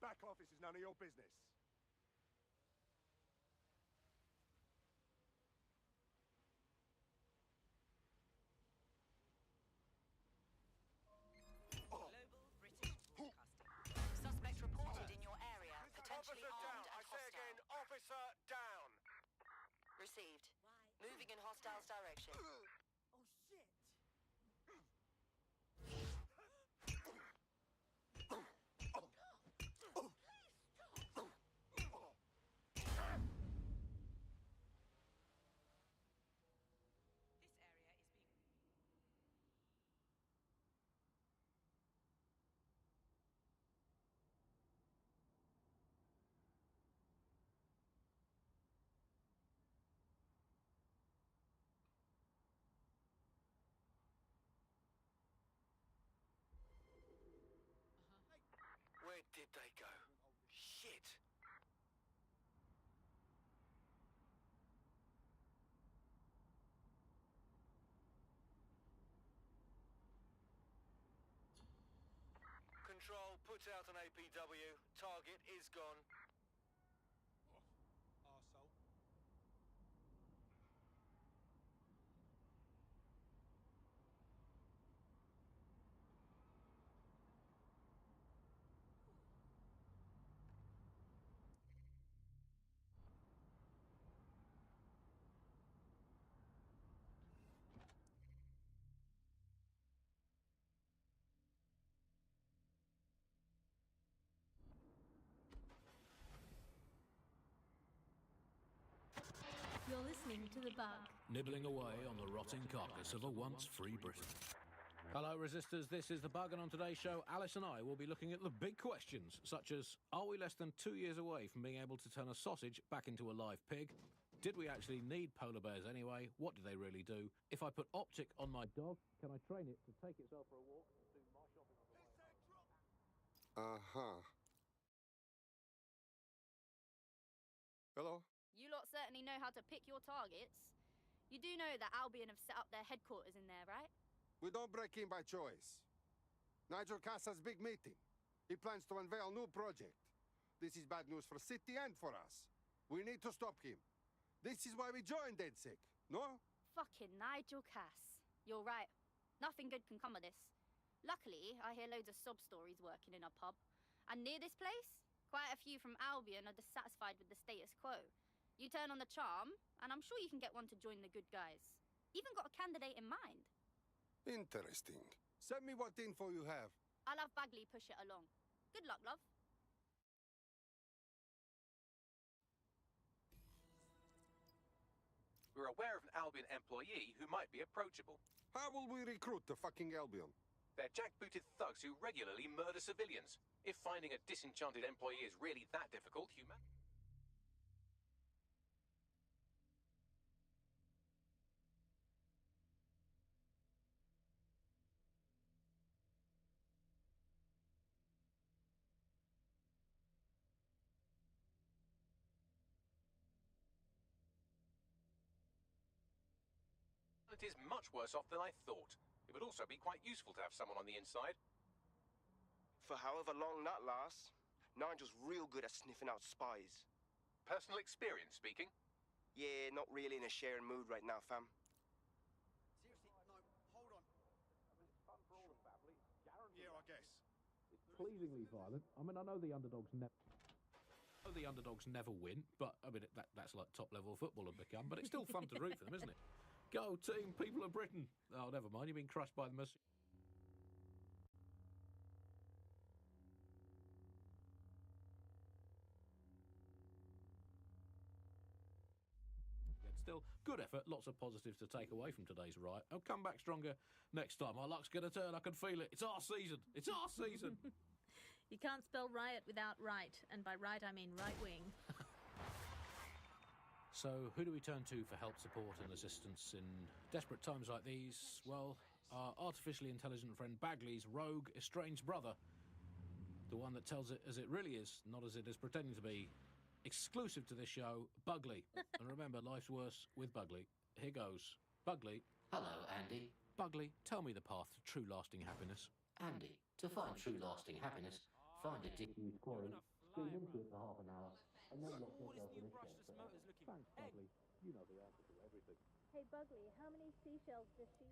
back office is none of your business. Global British Broadcasting. Suspect reported in your area, potentially armed and hostile. I say again, officer down. Received. Moving in hostile's direction. Oh shit! This area is being... Where did they go? Shit! Control, put out an APW. Target is gone. Oh, arsehole. You're listening to The Bug. Nibbling away on the rotting carcass of a once free Britain. Hello, Resistors. This is The Bug, and on today's show, Alice and I will be looking at the big questions, such as, are we less than 2 years away from being able to turn a sausage back into a live pig? Did we actually need polar bears anyway? What do they really do? If I put optic on my dog, can I train it to take itself for a walk and do my shopping on the way? Uh-huh. Hello? You lot certainly know how to pick your targets. You do know that Albion have set up their headquarters in there, right? We don't break in by choice. Nigel Cassa's big meeting. He plans to unveil new project. This is bad news for City and for us. We need to stop him. This is why we joined DedSec, no? Fucking Nigel Cass. You're right. Nothing good can come of this. Luckily, I hear loads of sob stories working in a pub. And near this place, quite a few from Albion are dissatisfied with the status quo. You turn on the charm, and I'm sure you can get one to join the good guys. Even got a candidate in mind. Interesting. Send me what info you have. I'll have Bagley push it along. Good luck, love. We're aware of an Albion employee who might be approachable. How will we recruit the fucking Albion? They're jackbooted thugs who regularly murder civilians. If finding a disenchanted employee is really that difficult, humanity's much worse off than I thought. It would also be quite useful to have someone on the inside. For however long that lasts, Nigel's real good at sniffing out spies. Personal experience speaking? Yeah, not really in a sharing mood right now, fam. Seriously, no, hold on. I mean, it's fun for all the family. Guaranteed. Yeah, I guess. It's pleasingly violent. I mean, I know the underdogs never win, but I mean that's like top level football have become. But it's still fun to root for them, isn't it? Go team, people of Britain. Oh, never mind. You've been crushed by the machine. Still, good effort, lots of positives to take away from today's riot. I'll come back stronger next time. Our luck's going to turn, I can feel it. It's our season. It's our season. You can't spell riot without right, and by right I mean right wing. So, who do we turn to for help, support and assistance in desperate times like these? Well, our artificially intelligent friend Bagley's rogue, estranged brother. The one that tells it as it really is, not as it is pretending to be. Exclusive to this show, Bugley. And remember, life's worse with Bugley. Here goes. Bugley. Hello, Andy. Bugley, tell me the path to true lasting happiness. Andy, to find true lasting happiness, find a disused quarry, Steam into it for half an hour, and then lock All yourself this in new a shed brushless for motor's hours. looking Thanks, Bugley. You know the answer to everything. Hey, Bugley, how many seashells does she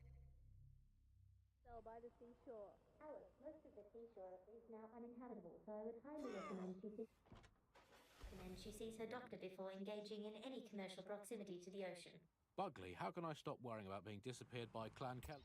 sell by the seashore? Alice, most of the seashore is now uninhabitable, so I would highly recommend she sees her doctor before engaging in any commercial proximity to the ocean. Bugley, how can I stop worrying about being disappeared by Clan Kelly?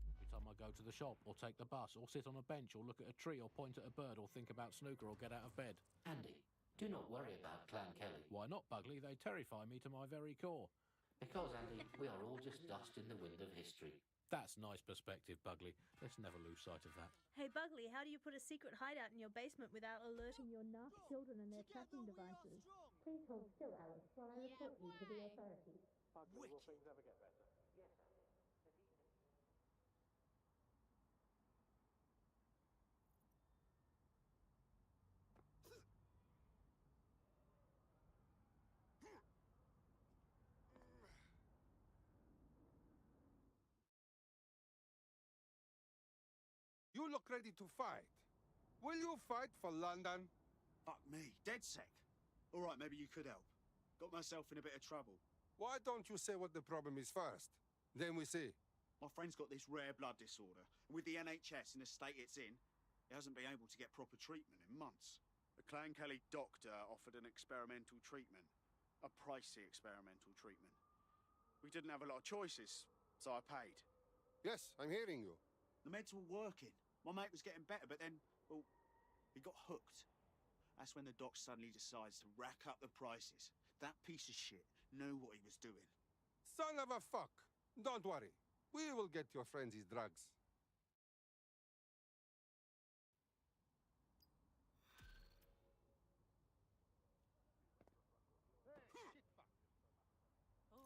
Every time I go to the shop, or take the bus, or sit on a bench, or look at a tree, or point at a bird, or think about snooker, or get out of bed. Andy, do not worry about Clan Kelly. Why not, Bugley? They terrify me to my very core. Because, Andy, we are all just dust in the wind of history. That's nice perspective, Bugley. Let's never lose sight of that. Hey, Bugley, how do you put a secret hideout in your basement without alerting your nasty children and their tracking devices? Please hold still, Alice, while I report you to the authorities. Bugley, will things ever get better? Yes, You look ready to fight. Will you fight for London? Fuck me, dead sick. All right, maybe you could help. Got myself in a bit of trouble. Why don't you say what the problem is first? Then we see. My friend's got this rare blood disorder. With the NHS in the state it's in, he hasn't been able to get proper treatment in months. The Clan Kelly doctor offered an experimental treatment. A pricey experimental treatment. We didn't have a lot of choices, so I paid. Yes, I'm hearing you. The meds were working. My mate was getting better, but then, well, he got hooked. That's when the doc suddenly decides to rack up the prices. That piece of shit knew what he was doing. Son of a fuck. Don't worry. We will get your friends his drugs.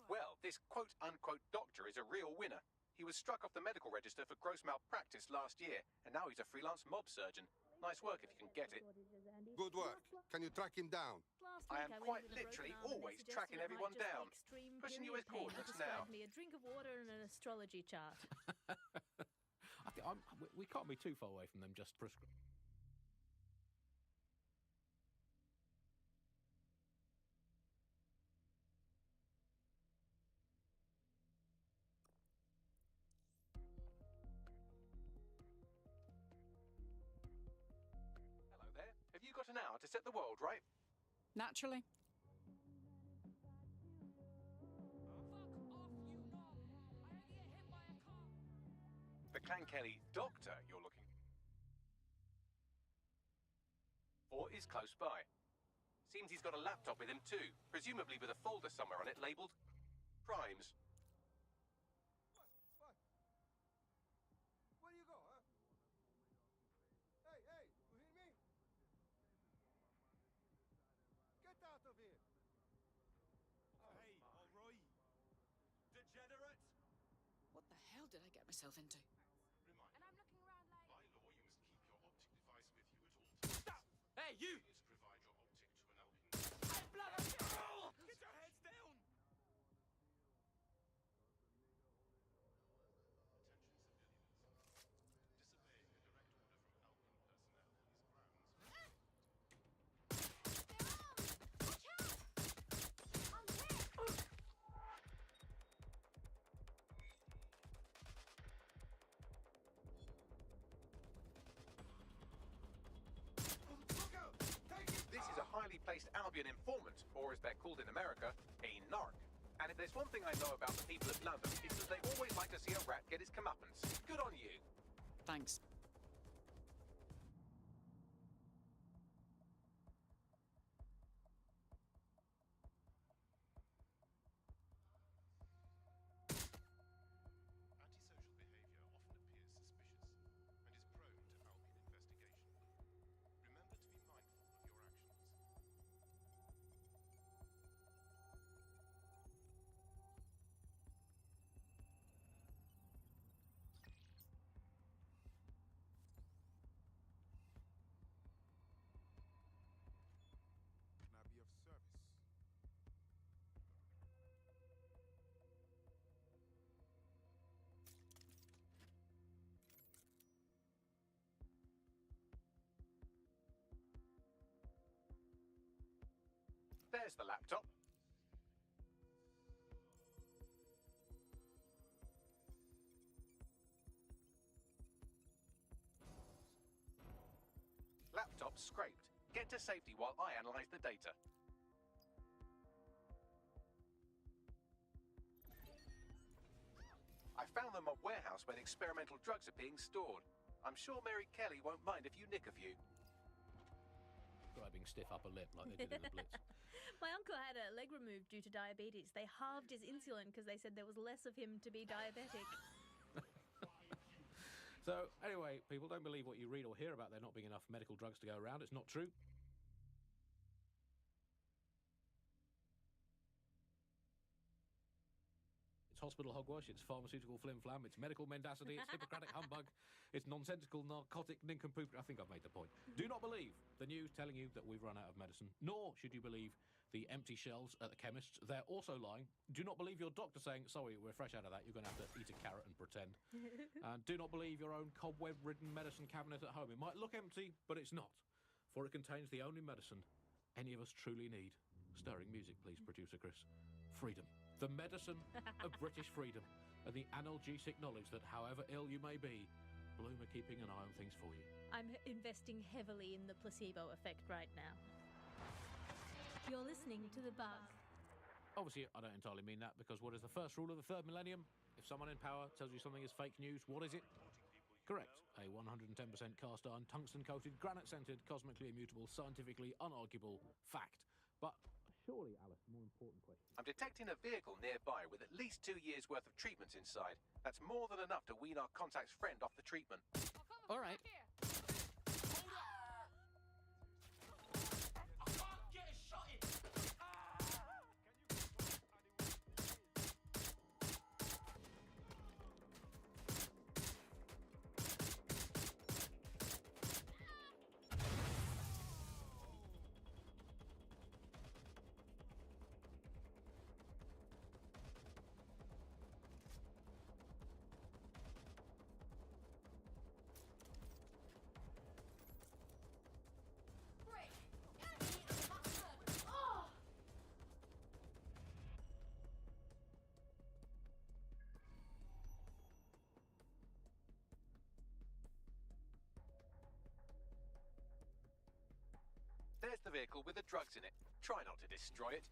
Well, this quote-unquote doctor is a real winner. He was struck off the medical register for gross malpractice last year, and now he's a freelance mob surgeon. Nice work if you can get it. Good work. Can you track him down? I am quite literally always tracking everyone down. Pushing US coordinates now. Me a drink of water and an astrology chart. we can't be too far away from them just prescribing. Hello there. Have you got an hour to set the world right? Naturally. The Clan Kelly doctor you're looking for is close by. Seems he's got a laptop with him too, presumably with a folder somewhere on it labelled Crimes. What? Where you go, huh? Hey, you hear me? Get out of here! Hey, all right. Degenerate! What the hell did I get myself into? And I'm looking around like... By law, you must keep your optic device with you at all times. Stop! Hey, you! Please provide your optic to an Alpine. Hey, blood! Get your heads down! Attention civilians. Disobeying a direct order from Alpine personnel is grounds. Watch out! I'm hit! This is a highly placed Albion informant, or as they're called in America, a narc. And if there's one thing I know about the people of London, it's that they always like to see a rat get his comeuppance. Good on you. Thanks. Antisocial behavior often appears suspicious and is prone to Alpine investigation. Remember to be mindful of your actions. There's the laptop. Laptop scraped. Get to safety while I analyze the data. I found them at a warehouse where the experimental drugs are being stored. I'm sure Mary Kelly won't mind if you nick a few. Grabbing stiff upper lip like they did in the Blitz. My uncle had a leg removed due to diabetes. They halved his insulin because they said there was less of him to be diabetic. So, anyway, people, don't believe what you read or hear about there not being enough medical drugs to go around. It's not true. It's hospital hogwash, it's pharmaceutical flim-flam, it's medical mendacity, it's Hippocratic humbug, it's nonsensical narcotic nincompoop. I think I've made the point. Do not believe the news telling you that we've run out of medicine, nor should you believe the empty shelves at the chemists. They're also lying. Do not believe your doctor saying, sorry, we're fresh out of that, you're going to have to eat a carrot and pretend. And do not believe your own cobweb-ridden medicine cabinet at home. It might look empty, but it's not, for it contains the only medicine any of us truly need. Stirring music, please, producer Chris. Freedom. The medicine of British freedom, and the analgesic knowledge that however ill you may be, Bloom are keeping an eye on things for you. I'm investing heavily in the placebo effect right now. You're listening to The Bug. Obviously, I don't entirely mean that, because what is the first rule of the third millennium? If someone in power tells you something is fake news, what is it? Correct. A 110% cast iron, tungsten-coated, granite-scented, cosmically immutable, scientifically unarguable fact. But surely, Alice, the more important question. I'm detecting a vehicle nearby with at least 2 years' worth of treatments inside. That's more than enough to wean our contact's friend off the treatment. All right. There's the vehicle with the drugs in it. Try not to destroy it.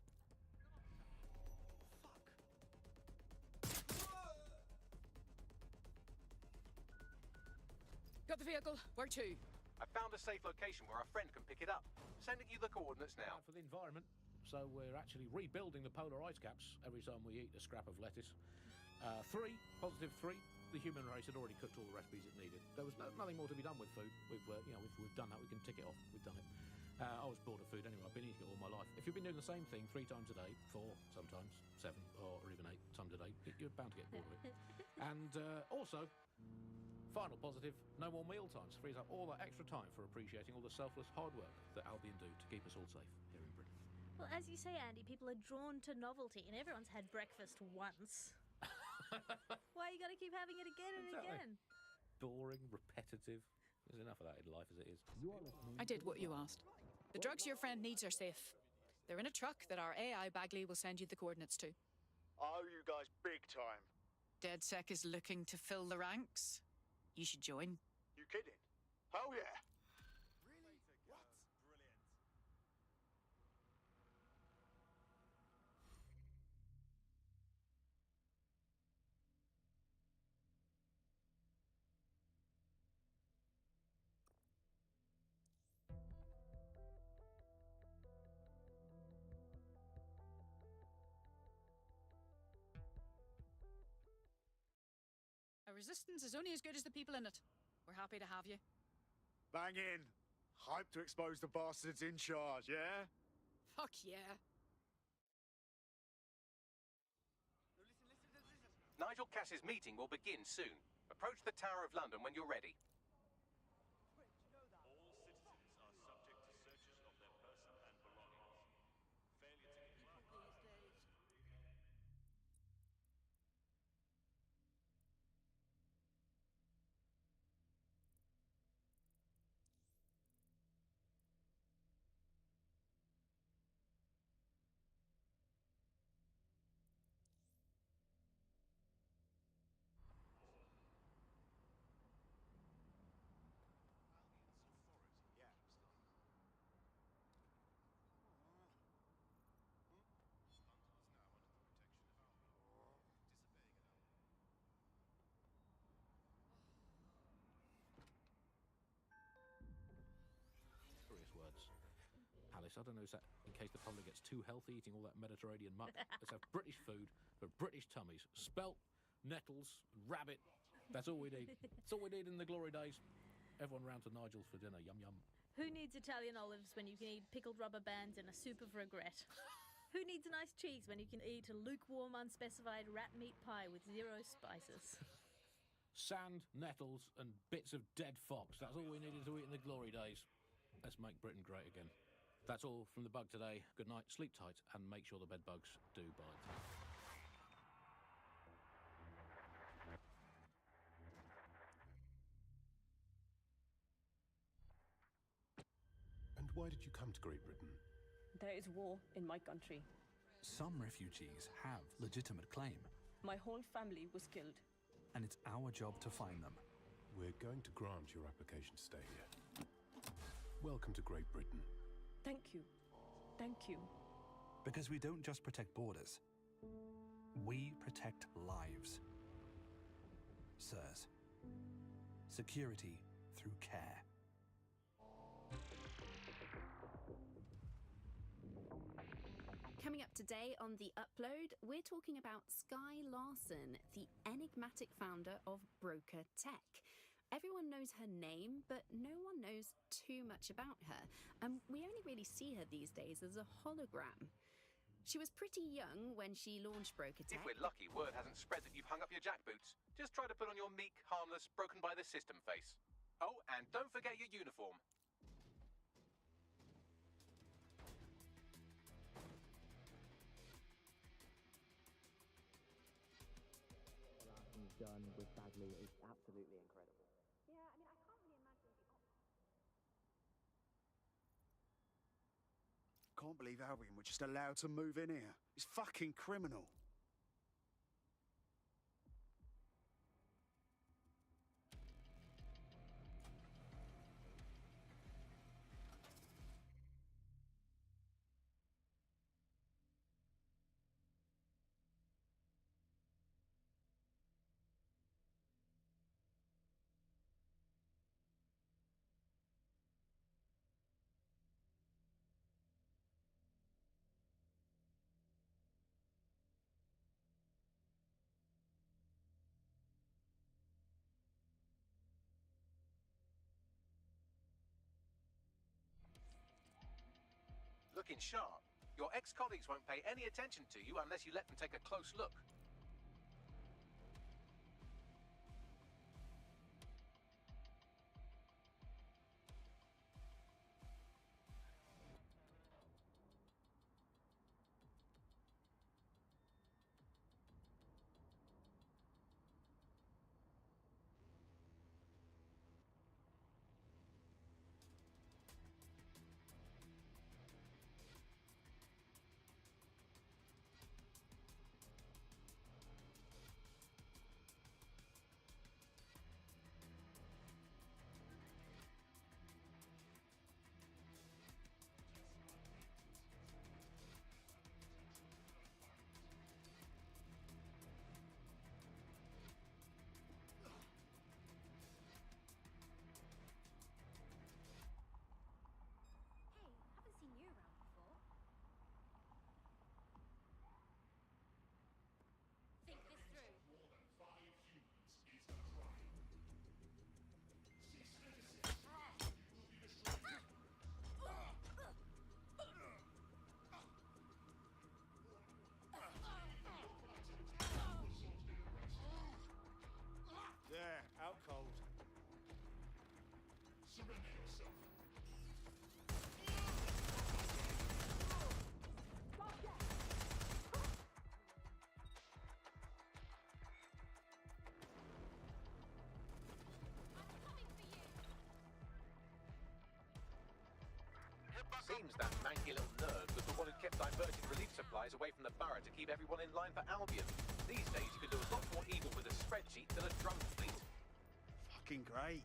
Got the vehicle. Where to? I found a safe location where our friend can pick it up. Sending you the coordinates now. For the environment, so we're actually rebuilding the polar ice caps every time we eat a scrap of lettuce. 3, positive 3. The human race had already cooked all the recipes it needed. There was nothing more to be done with food. We've done that. We can tick it off. We've done it. I was bored of food anyway. I've been eating it all my life. If you've been doing the same thing 3 times a day, 4, sometimes 7, or even 8 times a day, you're bound to get bored of it. And also, final positive, no more meal times. Frees up all that extra time for appreciating all the selfless hard work that Albion do to keep us all safe here in Britain. Well, as you say, Andy, people are drawn to novelty, and everyone's had breakfast once. Why you got to keep having it again and again? Boring, repetitive. There's enough of that in life as it is. I did what you asked. The drugs your friend needs are safe. They're in a truck that our AI Bagley will send you the coordinates to. I owe you guys big time. DedSec is looking to fill the ranks. You should join. You kidding? Hell yeah. Really? What? Brilliant. Our resistance is only as good as the people in it. We're happy to have you. Bang in. Hype to expose the bastards in charge, yeah? Fuck yeah. Nigel Cass's meeting will begin soon. Approach the Tower of London when you're ready. Alice, I don't know, is that in case the public gets too healthy eating all that Mediterranean muck? Let's have British food for British tummies. Spelt, nettles, rabbit. That's all we need. That's all we need in the glory days. Everyone round to Nigel's for dinner. Yum, yum. Who needs Italian olives when you can eat pickled rubber bands and a soup of regret? Who needs a nice cheese when you can eat a lukewarm, unspecified rat meat pie with 0 spices? Sand, nettles, and bits of dead fox. That's all we needed to eat in the glory days. Let's make Britain great again. That's all from the Bug today. Good night, sleep tight, and make sure the bed bugs do bite. And why did you come to Great Britain? There is war in my country. Some refugees have legitimate claim. My whole family was killed. And it's our job to find them. We're going to grant your application to stay here. Welcome to Great Britain. Thank you. Thank you. Because we don't just protect borders. We protect lives. Sirs. Security through care. Coming up today on The Upload, we're talking about Skye Larson, the enigmatic founder of Broker Tech. Everyone knows her name, but no one knows too much about her, and we only really see her these days as a hologram. She was pretty young when she launched Broker Tech. If we're lucky, word hasn't spread that you've hung up your jackboots. Just try to put on your meek, harmless, broken by the system face. Oh, and don't forget your uniform. Done with Bagley is absolutely incredible. Yeah, I mean, I can't really imagine Can't believe Albion were just allowed to move in here. It's fucking criminal. Looking sharp. Your ex-colleagues won't pay any attention to you unless you let them take a close look. There, out cold. Surrender yourself. Seems that manky little nerd was the one who kept diverting relief supplies away from the borough to keep everyone in line for Albion. These days you can do a lot more evil with a spreadsheet than a drone fleet. Fucking great.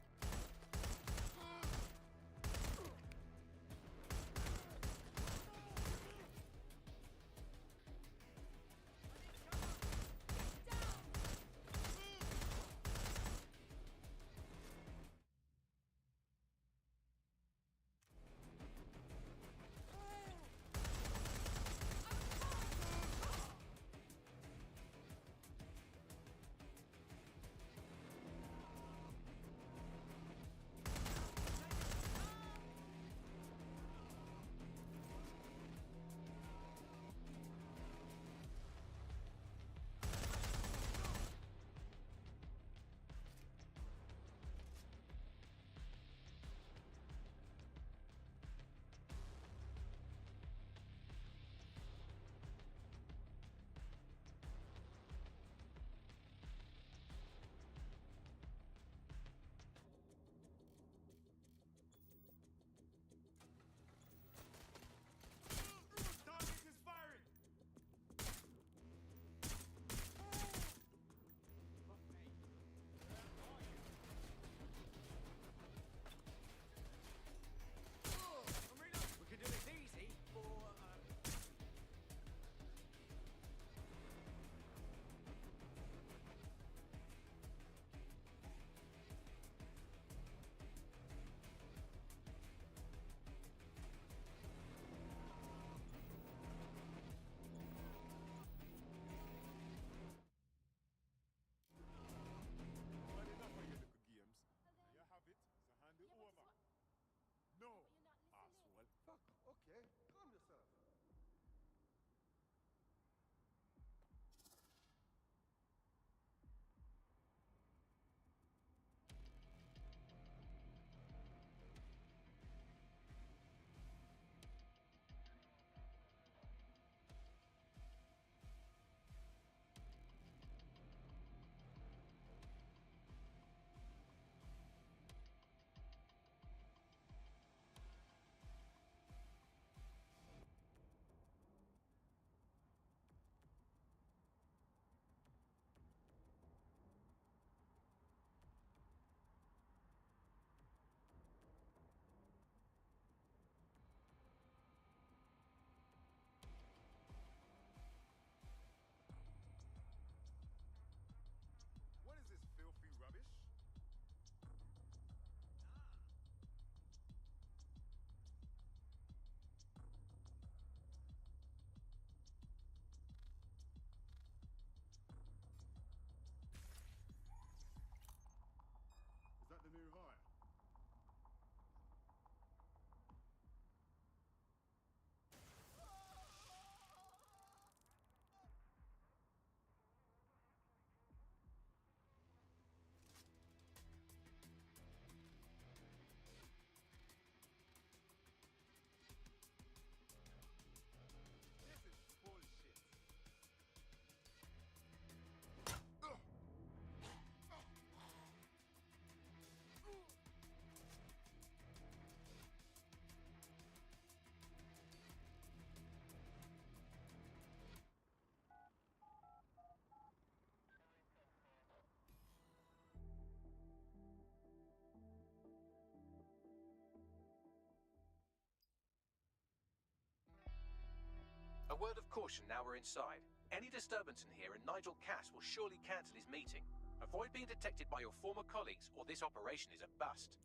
A word of caution now we're inside. Any disturbance in here and Nigel Cass will surely cancel his meeting. Avoid being detected by your former colleagues or this operation is a bust.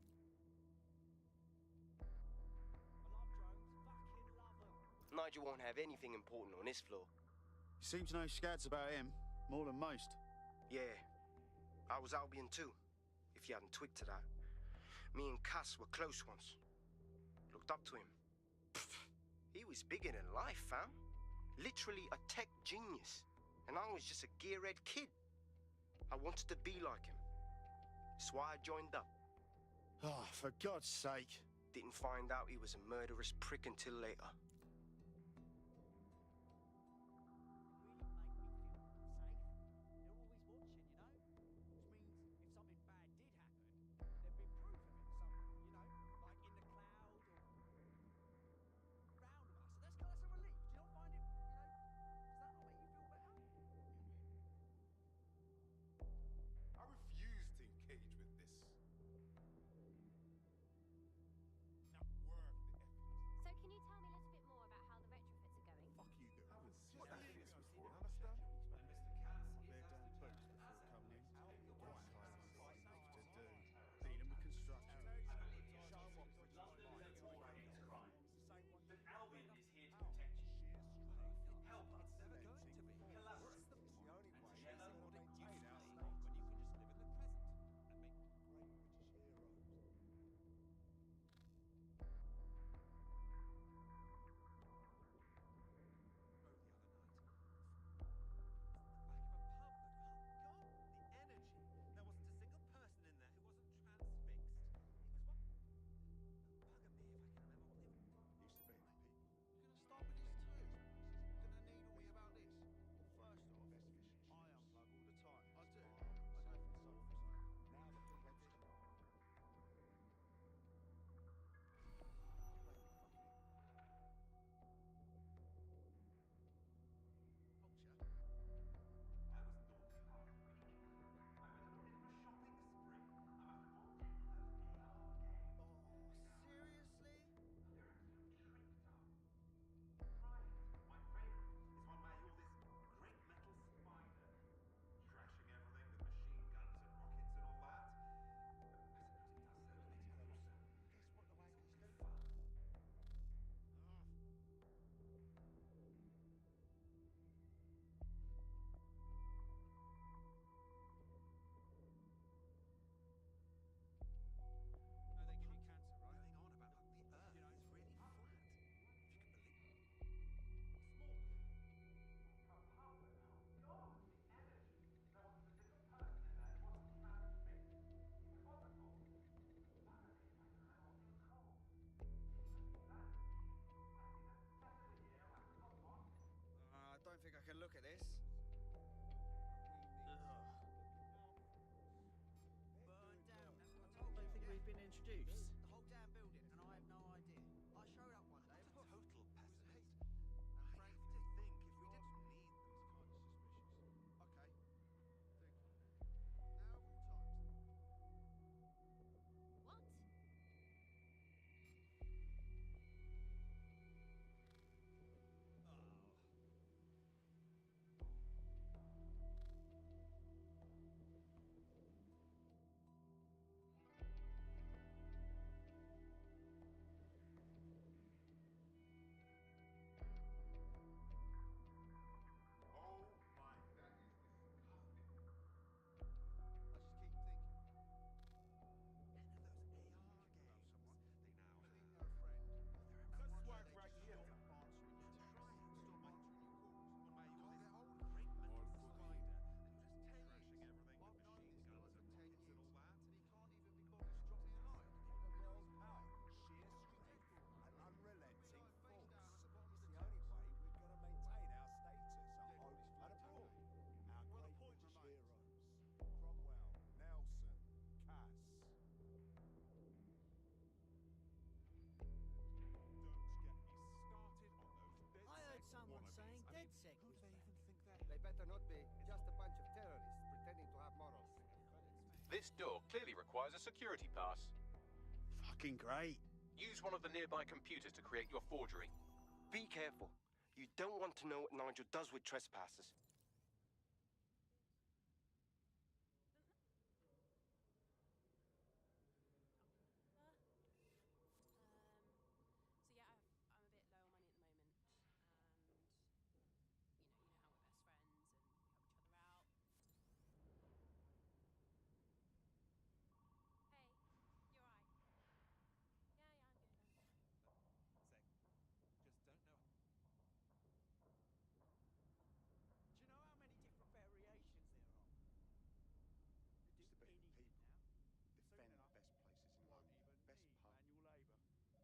Nigel won't have anything important on this floor. You seem to know scads about him, more than most. Yeah, I was Albion too, if you hadn't twigged to that. Me and Cass were close once. Looked up to him. Pfft, he was bigger than life, fam. Literally a tech genius. And I was just a gearhead kid. I wanted to be like him. That's why I joined up. Oh, for God's sake. Didn't find out he was a murderous prick until later. I refuse to engage with this. That work, the So can you tell me a little bit more about how the retrofits are going? fuck you do. What that is before, understand? They're down boots before coming in. Right, what you need to do. Dealing with construction. Albion is here to protect you. Help us. Collaborate. Together, you I don't think I can look at this. Burned down. I don't think we've been introduced. The whole damn building, and I have no idea. I showed up one day. Total pessimist. And frankly, to think if we didn't need them is kind of suspicious. Okay. Now of all times. What? Oh my, that is disgusting. I just keep thinking. And those AR games. They now. That's why right here. I heard someone saying DedSec was back. They better not be. Just a bunch of terrorists pretending to have morals. This door clearly requires a security pass. Fucking great. Use one of the nearby computers to create your forgery. Be careful. You don't want to know what Nigel does with trespassers. So yeah, I'm a bit low on money at the moment, and you know how we're best friends and we help each other out. Hey, you're right. Yeah, I'm good. Sec. Just don't know. Do you know how many different variations there are? They do anything now. Defend the best places in London. Best pub. Manual labour.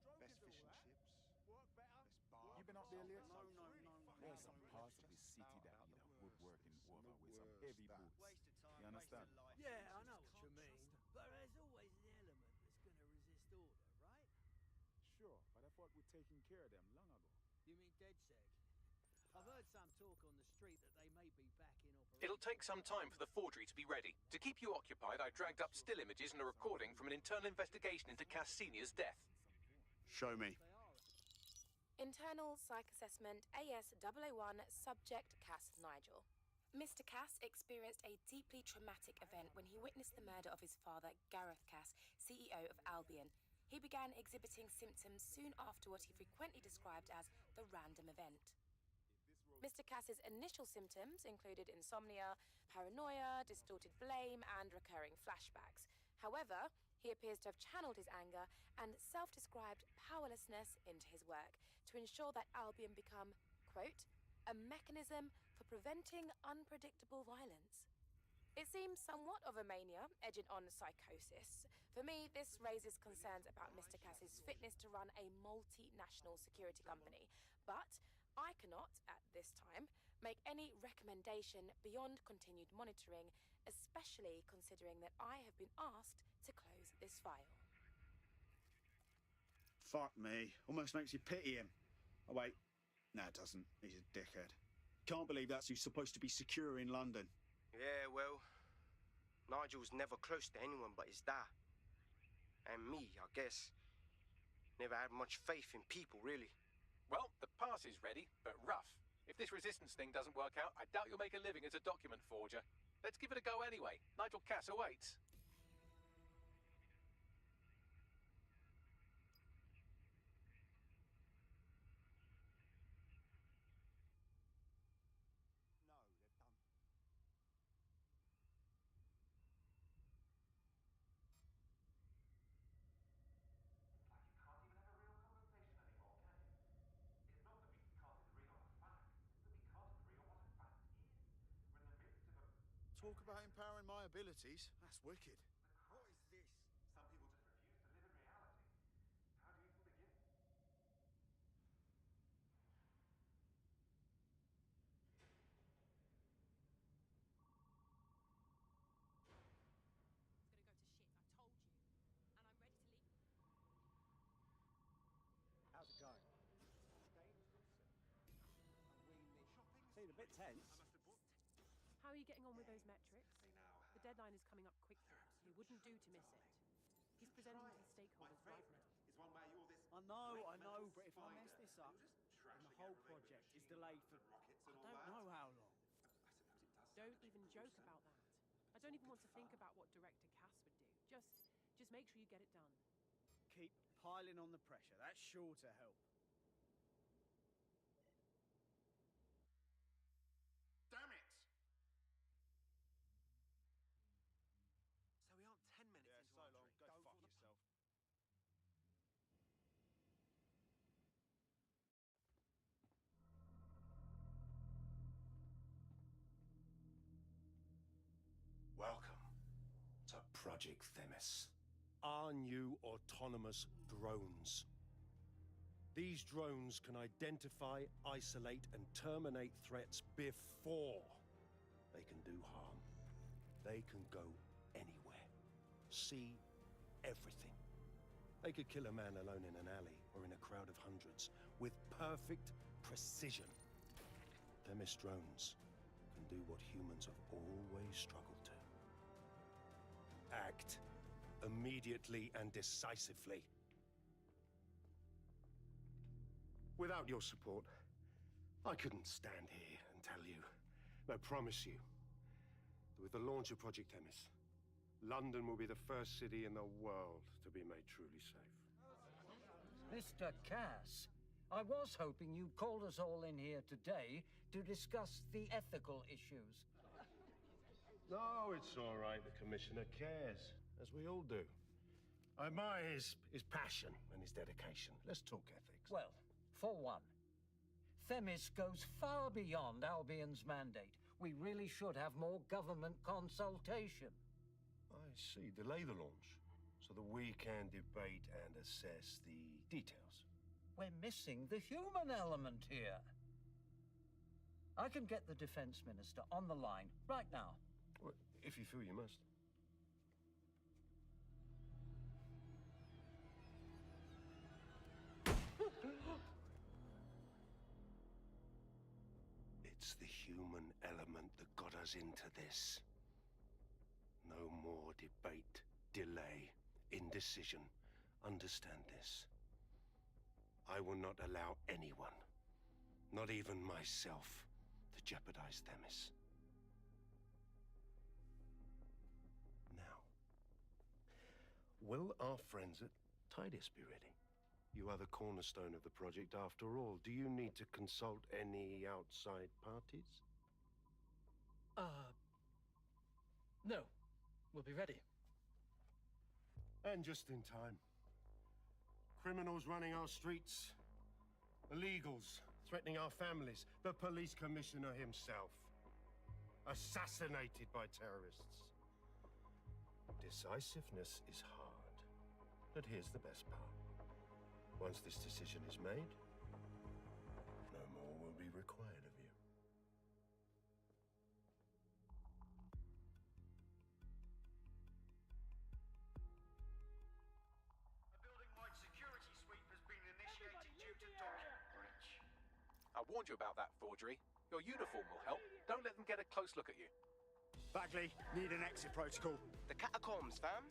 Best fish and chips. Work better. Best bar. You been up there lately? No. There's some parts of the city that need a good working order with some heavy boots. You understand? Yeah, I know what you mean. But there's always an element that's going to resist order, right? Sure, but I thought we'd taken care of them long ago. You mean DedSec? I've heard some talk on the street that they may be back in operation. It'll take some time for the forgery to be ready. To keep you occupied, I dragged up still images and a recording from an internal investigation into Cass Sr.'s death. Show me. Internal Psych Assessment AS001 Subject Cass Nigel. Mr. Cass experienced a deeply traumatic event when he witnessed the murder of his father, Gareth Cass, CEO of Albion. He began exhibiting symptoms soon after what he frequently described as the random event. Mr. Cass's initial symptoms included insomnia, paranoia, distorted blame, and recurring flashbacks. However, he appears to have channeled his anger and self-described powerlessness into his work to ensure that Albion become, quote, a mechanism for preventing unpredictable violence. It seems somewhat of a mania, edging on psychosis. For me, this raises concerns about Mr. Cass's fitness to run a multinational security company, but I cannot, at this time, make any recommendation beyond continued monitoring, especially considering that I have been asked to close this file. Fuck me. Almost makes you pity him. Oh, wait. No, it doesn't. He's a dickhead. Can't believe that's who's supposed to be secure in London. Yeah, well, Nigel's never close to anyone but his dad. And me, I guess. Never had much faith in people, really. Well, the pass is ready, but rough. If this resistance thing doesn't work out, I doubt you'll make a living as a document forger. Let's give it a go anyway. Nigel Cass awaits. No, they're done. Can't even have a real conversation anymore, can you? It's not that we can't agree on a fact, it's that we can't agree on what a fact is. We're in the midst of a... Talk about empowering my abilities. That's wicked. What is this? Some people just refuse to live in reality. How do you even begin? It's gonna go to shit, I told you. And I'm ready to leave. How's it going? Seemed a bit tense. How are you getting on with those metrics? The deadline is coming up quickly. It wouldn't do to miss it. He's presenting to the stakeholders right now. I know, but if I mess this up, then the whole project is delayed for I don't know how long. Don't even joke about that. I don't even want to think about what Director Cass would do. Just make sure you get it done. Keep piling on the pressure. That's sure to help. Damn it! So we aren't 10 minutes into so our long. trip. Go fuck yourself. Welcome to Project Themis. Our new autonomous drones. These drones can identify, isolate, and terminate threats before they can do harm. They can go anywhere, see everything. They could kill a man alone in an alley or in a crowd of hundreds with perfect precision. Themis drones can do what humans have always struggled to. Act immediately and decisively. Without your support, I couldn't stand here and tell you, but I promise you, that with the launch of Project Themis, London will be the first city in the world to be made truly safe. Mr. Cass, I was hoping you called us all in here today to discuss the ethical issues. No, it's all right. The Commissioner cares, as we all do. I admire his passion and his dedication. Let's talk ethics. Well, for one, Themis goes far beyond Albion's mandate. We really should have more government consultation. I see. Delay the launch so that we can debate and assess the details. We're missing the human element here. I can get the Defense Minister on the line right now. Well, if you feel you must. It's the human element that got us into this. No more debate, delay, indecision. Understand this. I will not allow anyone, not even myself, to jeopardize Themis. Now, will our friends at Tidus be ready? You are the cornerstone of the project after all. Do you need to consult any outside parties? No. We'll be ready. And just in time. Criminals running our streets. Illegals threatening our families. The police commissioner himself. Assassinated by terrorists. Decisiveness is hard. But here's the best part. Once this decision is made, no more will be required of you. A building-wide security sweep has been initiated due to document breach. I warned you about that forgery. Your uniform will help. Don't let them get a close look at you. Bagley, need an exit protocol. The catacombs, fam.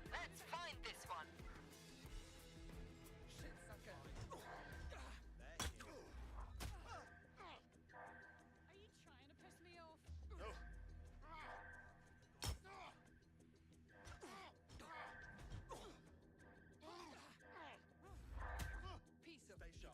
Let's find this one. Are you trying to piss me off? Piece of idiot.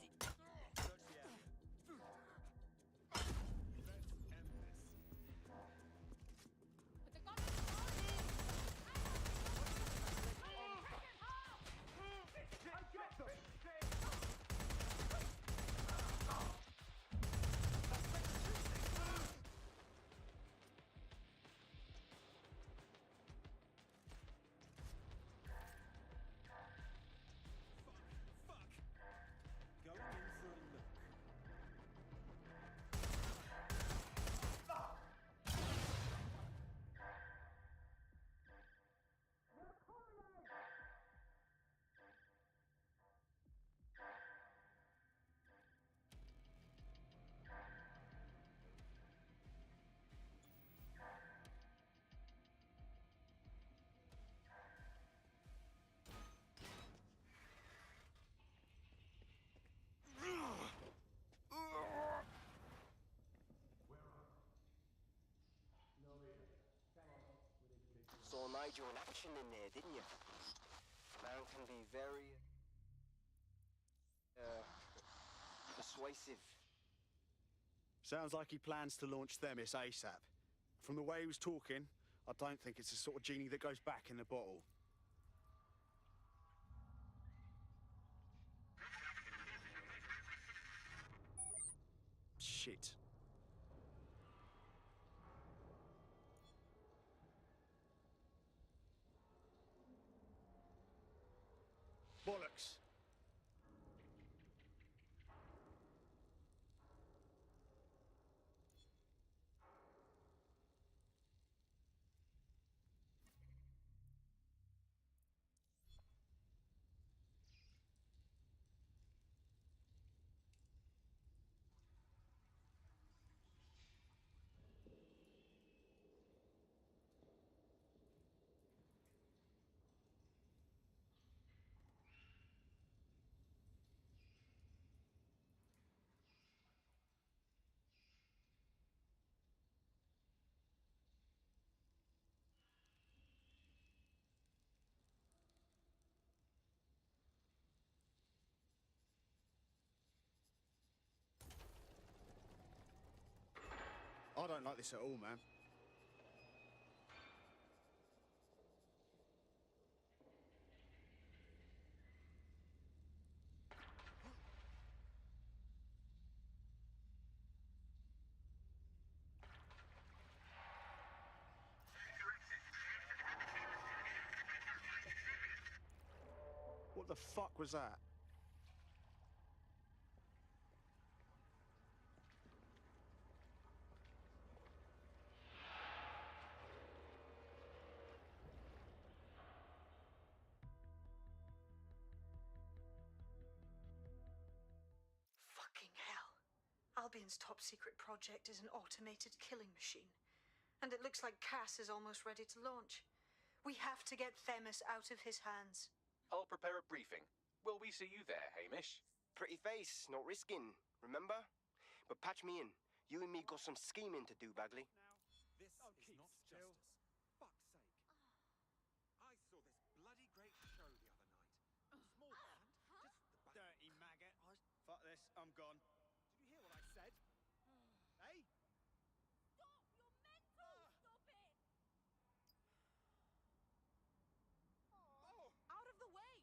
Saw Nigel in action in there, didn't you? Man can be very persuasive. Sounds like he plans to launch Themis ASAP. From the way he was talking, I don't think it's the sort of genie that goes back in the bottle. Shit. Bollocks. I don't like this at all, man. What the fuck was that? Fucking hell. Albion's top secret project is an automated killing machine. And it looks like Cass is almost ready to launch. We have to get Themis out of his hands. I'll prepare a briefing. Will we see you there, Hamish? Pretty face, not risking, remember? But patch me in. You and me got some scheming to do, Bagley. This is not justice. Fuck's sake. I saw this bloody great show the other night. Small band, just the back. Dirty maggot. Fuck this, I'm gone. Did you hear what I said? Hey? Stop! You're mental! Stop it! Out of the way!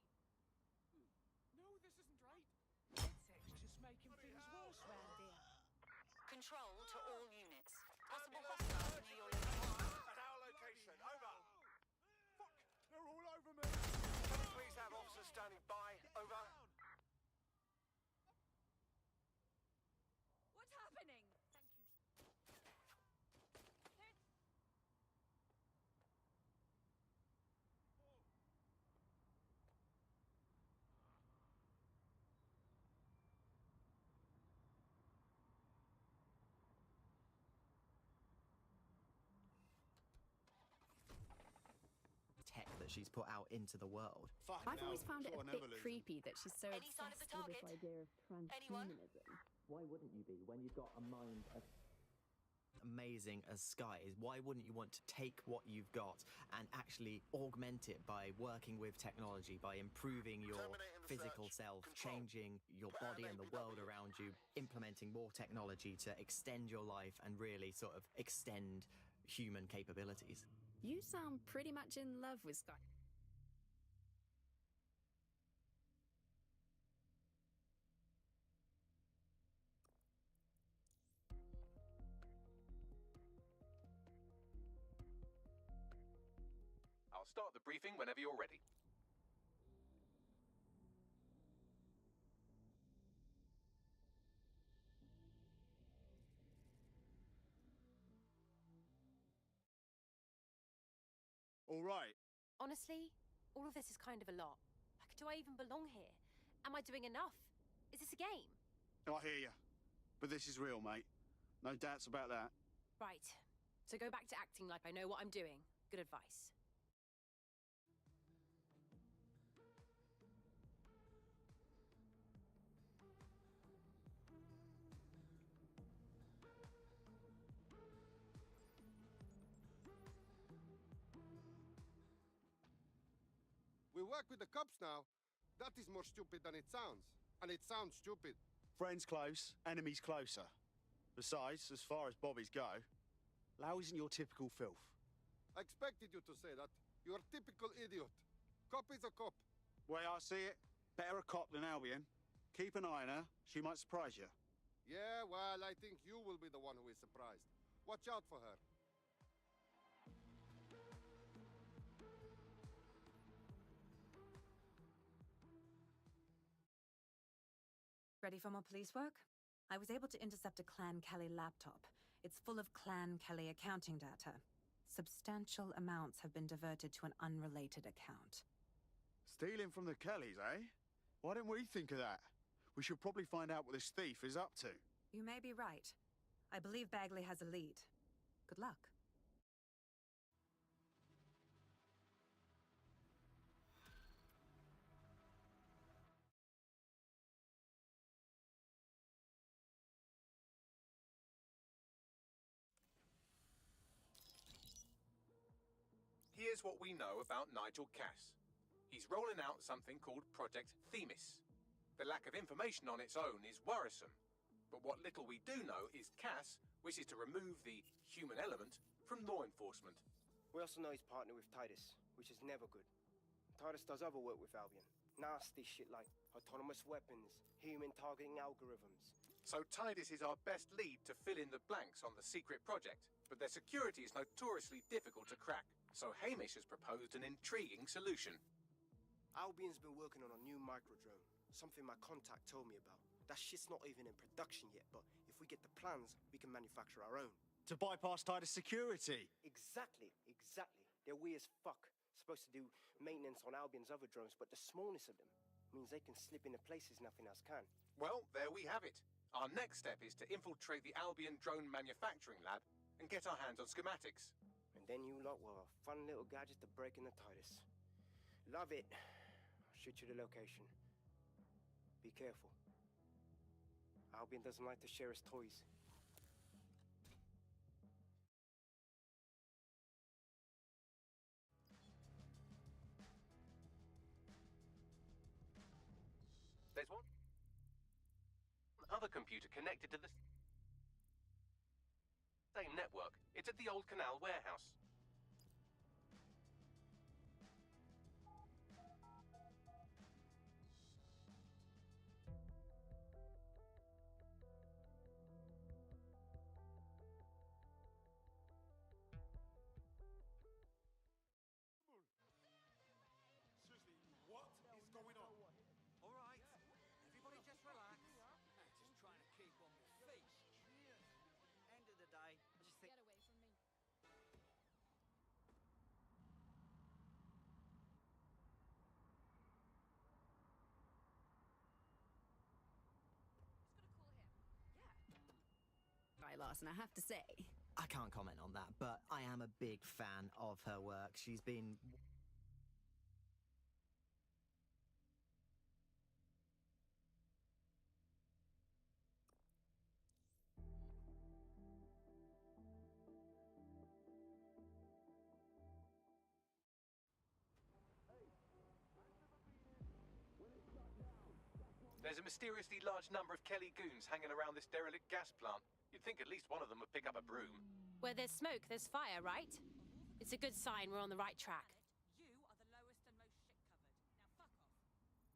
No, this isn't right. Insects just making things worse round here. Control to all units. Possible hostiles near your location. At our location, over. Fuck, they're all over me. Can you please have officers standing by? Over. What's happening? Tech that she's put out into the world. I've always found it a bit creepy that she's so Any sign of the obsessed with this target? idea of transhumanism. Why wouldn't you be when you've got a mind as amazing as Sky is? Why wouldn't you want to take what you've got and actually augment it by working with technology, by improving your physical self, changing your body and the world around you, implementing more technology to extend your life and really sort of extend human capabilities? You sound pretty much in love with Sky. I'll start the briefing whenever you're ready. All right. Honestly, all of this is kind of a lot. Like, do I even belong here? Am I doing enough? Is this a game? I hear you. But this is real, mate. No doubts about that. Right. So go back to acting like I know what I'm doing. Good advice. We work with the cops now. That is more stupid than it sounds. And it sounds stupid. Friends close, enemies closer. Besides, as far as bobbies go, Lau isn't your typical filth. I expected you to say that. You're a typical idiot. Cop is a cop. Way I see it, better a cop than Albion. Keep an eye on her. She might surprise you. Yeah, well, I think you will be the one who is surprised. Watch out for her. Ready for more police work? I was able to intercept a Clan Kelly laptop. It's full of Clan Kelly accounting data. Substantial amounts have been diverted to an unrelated account. Stealing from the Kellys, eh? Why didn't we think of that? We should probably find out what this thief is up to. You may be right. I believe Bagley has a lead. Good luck. Here's what we know about Nigel Cass. He's rolling out something called Project Themis. The lack of information on its own is worrisome. But what little we do know is Cass wishes to remove the human element from law enforcement. We also know he's partnered with Titus, which is never good. Titus does other work with Albion. Nasty shit like autonomous weapons, human targeting algorithms. So Titus is our best lead to fill in the blanks on the secret project, but their security is notoriously difficult to crack. So Hamish has proposed an intriguing solution. Albion's been working on a new microdrone, something my contact told me about. That shit's not even in production yet, but if we get the plans, we can manufacture our own. To bypass Titus security? Exactly. They're weird as fuck. Supposed to do maintenance on Albion's other drones, but the smallness of them means they can slip into places nothing else can. Well, there we have it. Our next step is to infiltrate the Albion drone manufacturing lab and get our hands on schematics. And then you lot will have a fun little gadget to break in the Titus. Love it. I'll shoot you the location. Be careful. Albion doesn't like to share his toys. There's one other computer connected to the same network. It's at the old canal warehouse. What is going on? All right, everybody just relax. Just trying to keep on my feet. End of the day, I just think... Get away from me. Right, Larson, I have to say. I can't comment on that, but I am a big fan of her work. She's been... There's a mysteriously large number of Kelly goons hanging around this derelict gas plant. You'd think at least one of them would pick up a broom. Where there's smoke, there's fire, right? It's a good sign we're on the right track. You are the lowest and most shit-covered. Now fuck off.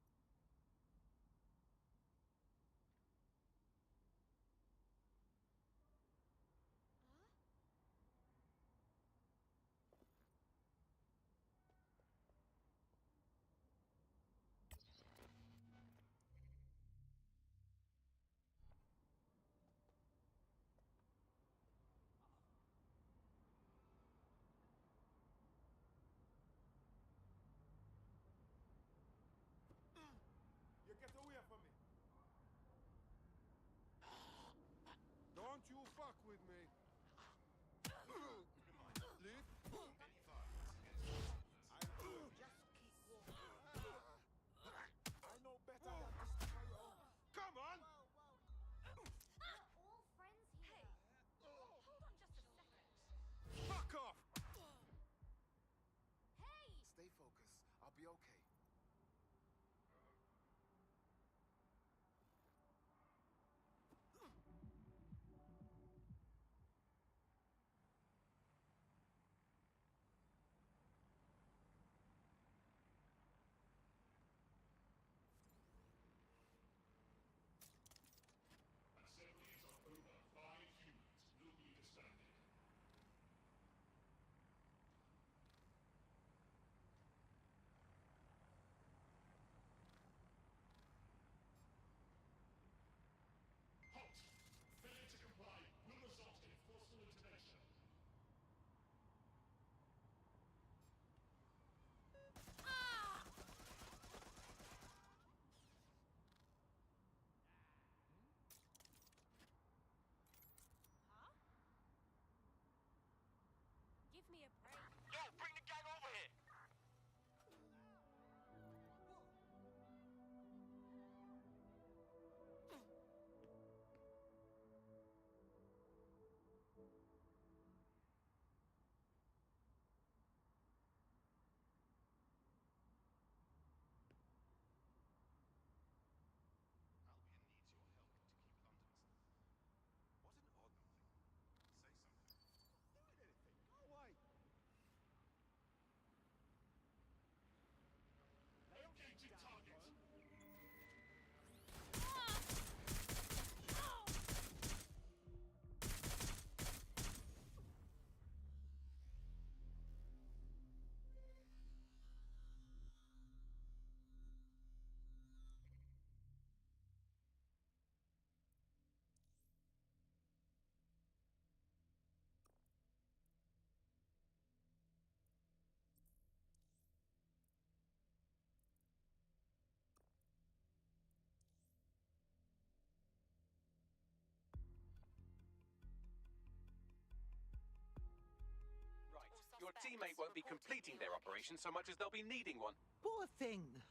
Your teammate won't be completing their operation so much as they'll be needing one. Poor thing.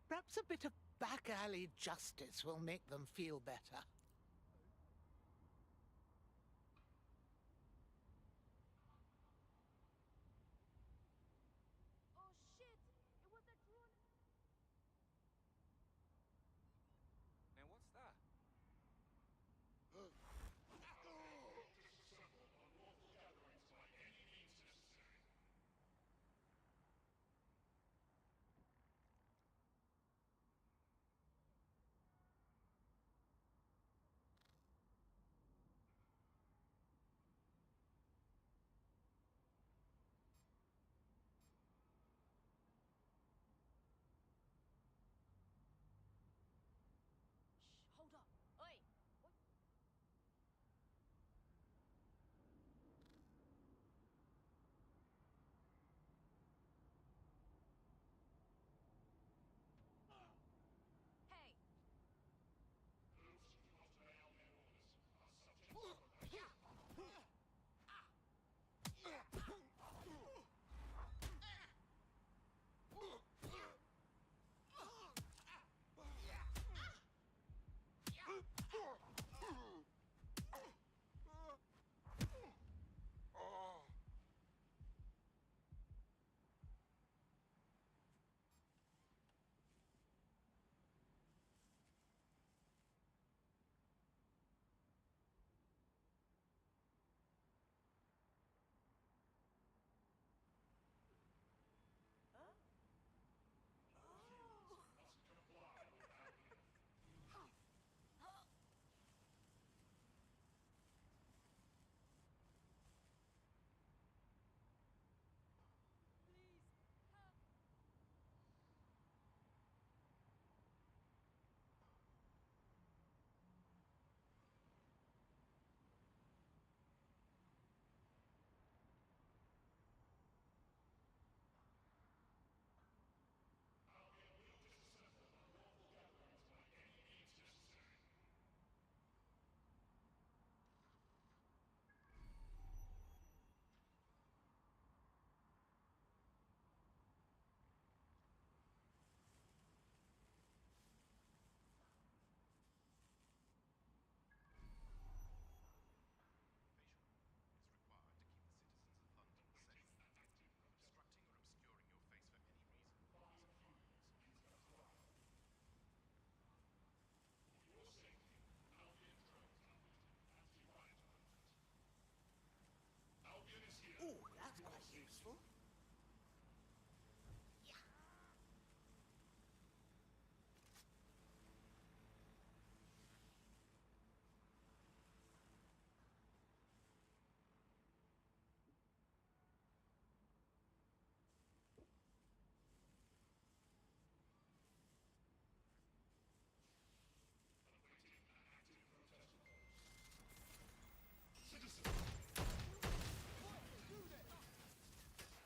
Perhaps a bit of back-alley justice will make them feel better. Oh shit! It was that drone. Man, what's that? Shh, hold up. Oi! What? Hey! Ooh, that's quite useful.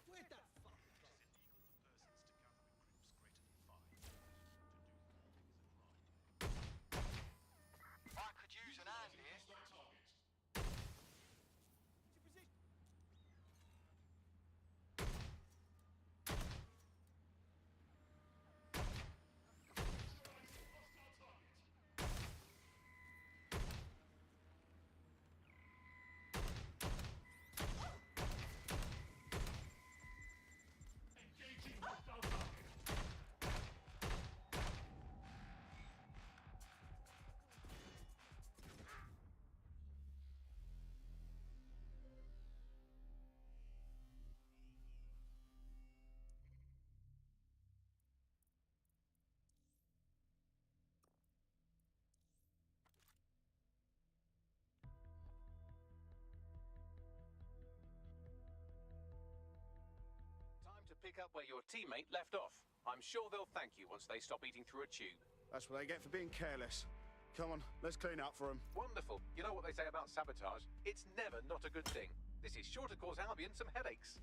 Where'd that fucker go? I could use an hand here. Time to pick up where your teammate left off. I'm sure they'll thank you once they stop eating through a tube. That's what they get for being careless. Come on, let's clean up for them. Wonderful. You know what they say about sabotage? It's never not a good thing. This is sure to cause Albion some headaches.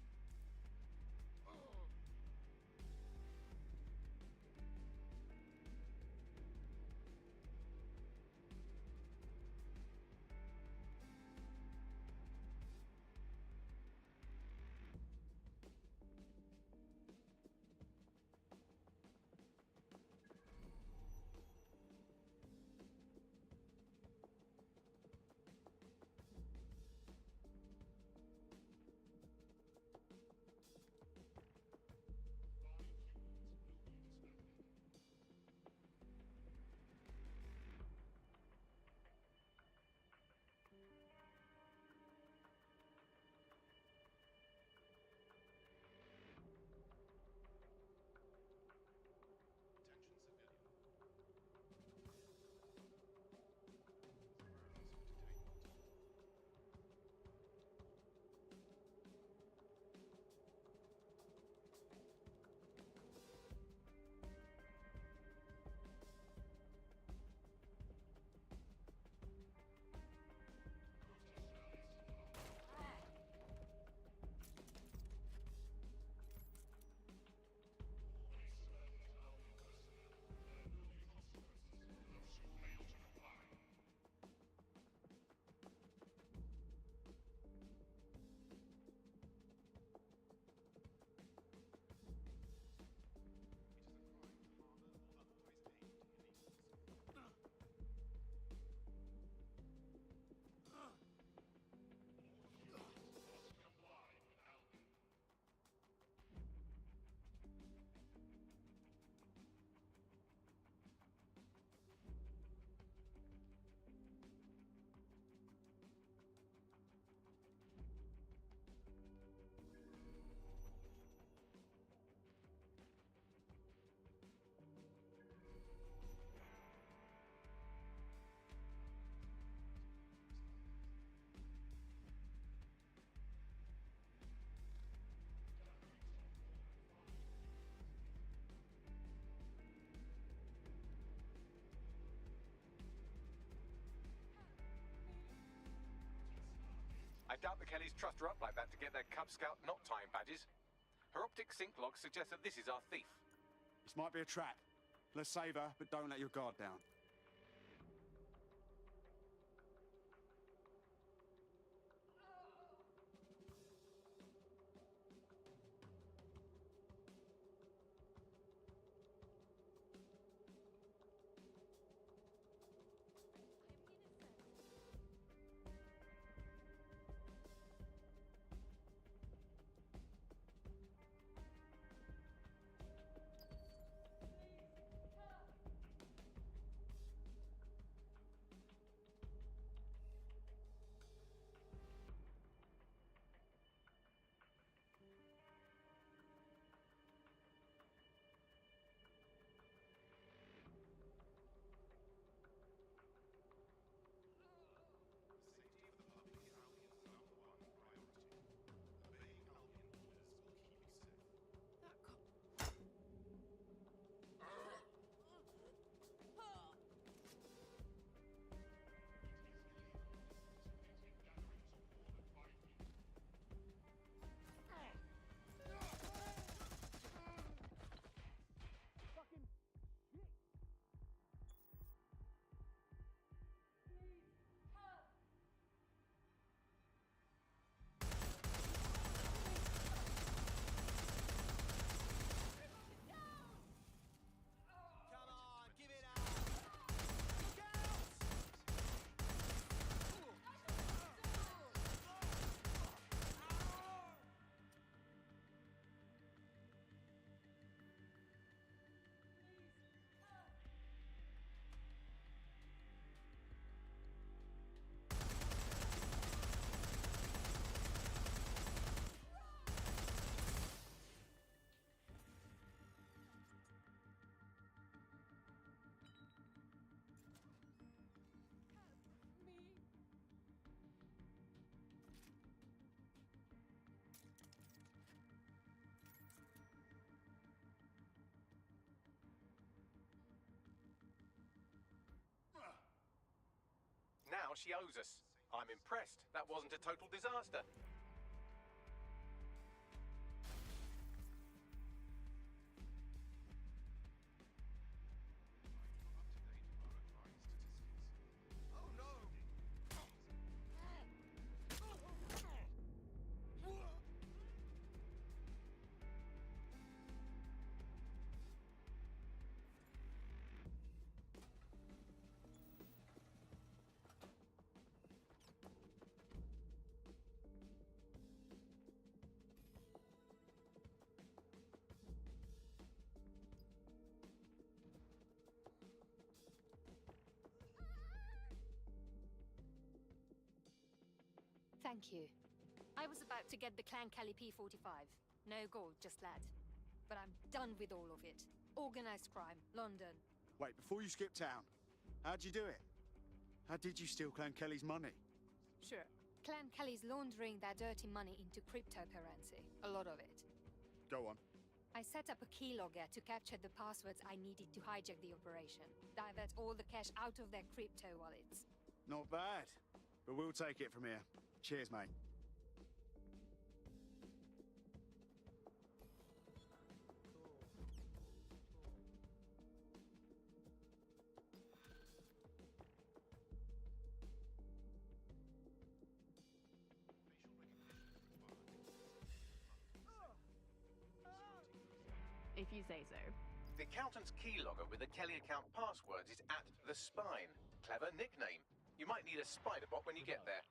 doubt the Kellys trust her up like that to get their Cub Scout knot tying badges. Her optic sync log suggests that this is our thief. This might be a trap. Let's save her, but don't let your guard down. Now she owes us. I'm impressed. That wasn't a total disaster. Thank you. I was about to get the Clan Kelly P45. No gold, just that. But I'm done with all of it. Organized crime, London. Wait, before you skip town, how'd you do it? How did you steal Clan Kelly's money? Sure. Clan Kelly's laundering their dirty money into cryptocurrency. A lot of it. Go on. I set up a keylogger to capture the passwords I needed to hijack the operation. Divert all the cash out of their crypto wallets. Not bad. But we'll take it from here. Cheers, mate. If you say so. The accountant's keylogger with the Kelly account passwords is at the Spine. Clever nickname. You might need a spider bot when you get there.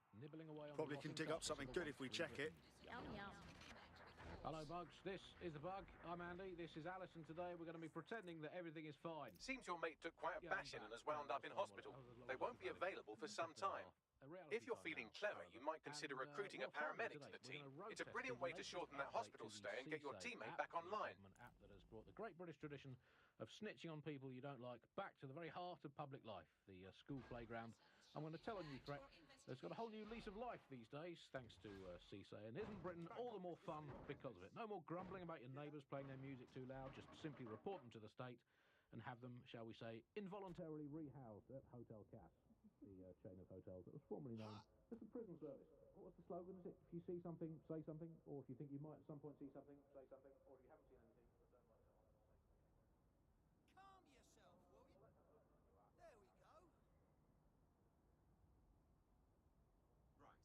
Probably can dig up something good if we check it. Yum yum. Hello, Bugs. This is the Bug. I'm Andy. This is Alice, and today we're going to be pretending that everything is fine. Seems your mate took quite a bashing and has wound up in hospital. They won't be available for some time. If you're feeling clever, you might consider recruiting a paramedic to the team. It's a brilliant way to shorten that hospital stay and get your teammate back online. An app that has brought the great British tradition of snitching on people you don't like back to the very heart of public life, the school playground. I'm going to tell a new threat that's got a whole new lease of life these days, thanks to CSA. And isn't Britain all the more fun because of it? No more grumbling about your neighbours playing their music too loud. Just simply report them to the state and have them, shall we say, involuntarily rehoused at Hotel Cass, the chain of hotels that was formerly known It's a prison service. What's the slogan, is it? If you see something, say something, or if you think you might at some point see something, say something, or if you haven't seen anything, but don't like someone, say something. Calm yourself, will you? There we go. Right. Right.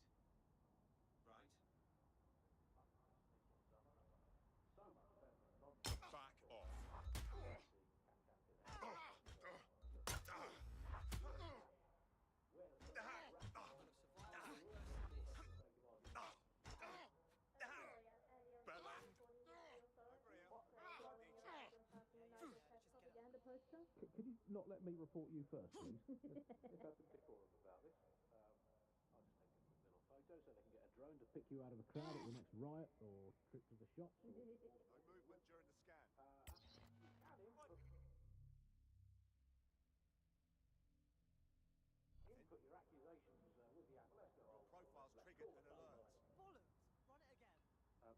So much better than non. Back off. Could you not let me report you first, please? Let's have some decorum about this. I'll just take a quick little photo so they can get a drone to pick you out of the crowd at the next riot or trip to the shops. Or... No movement during the scan. Input your accusations with the app. Let's go. Your profile's triggered an alert. Bollocks! Run it again.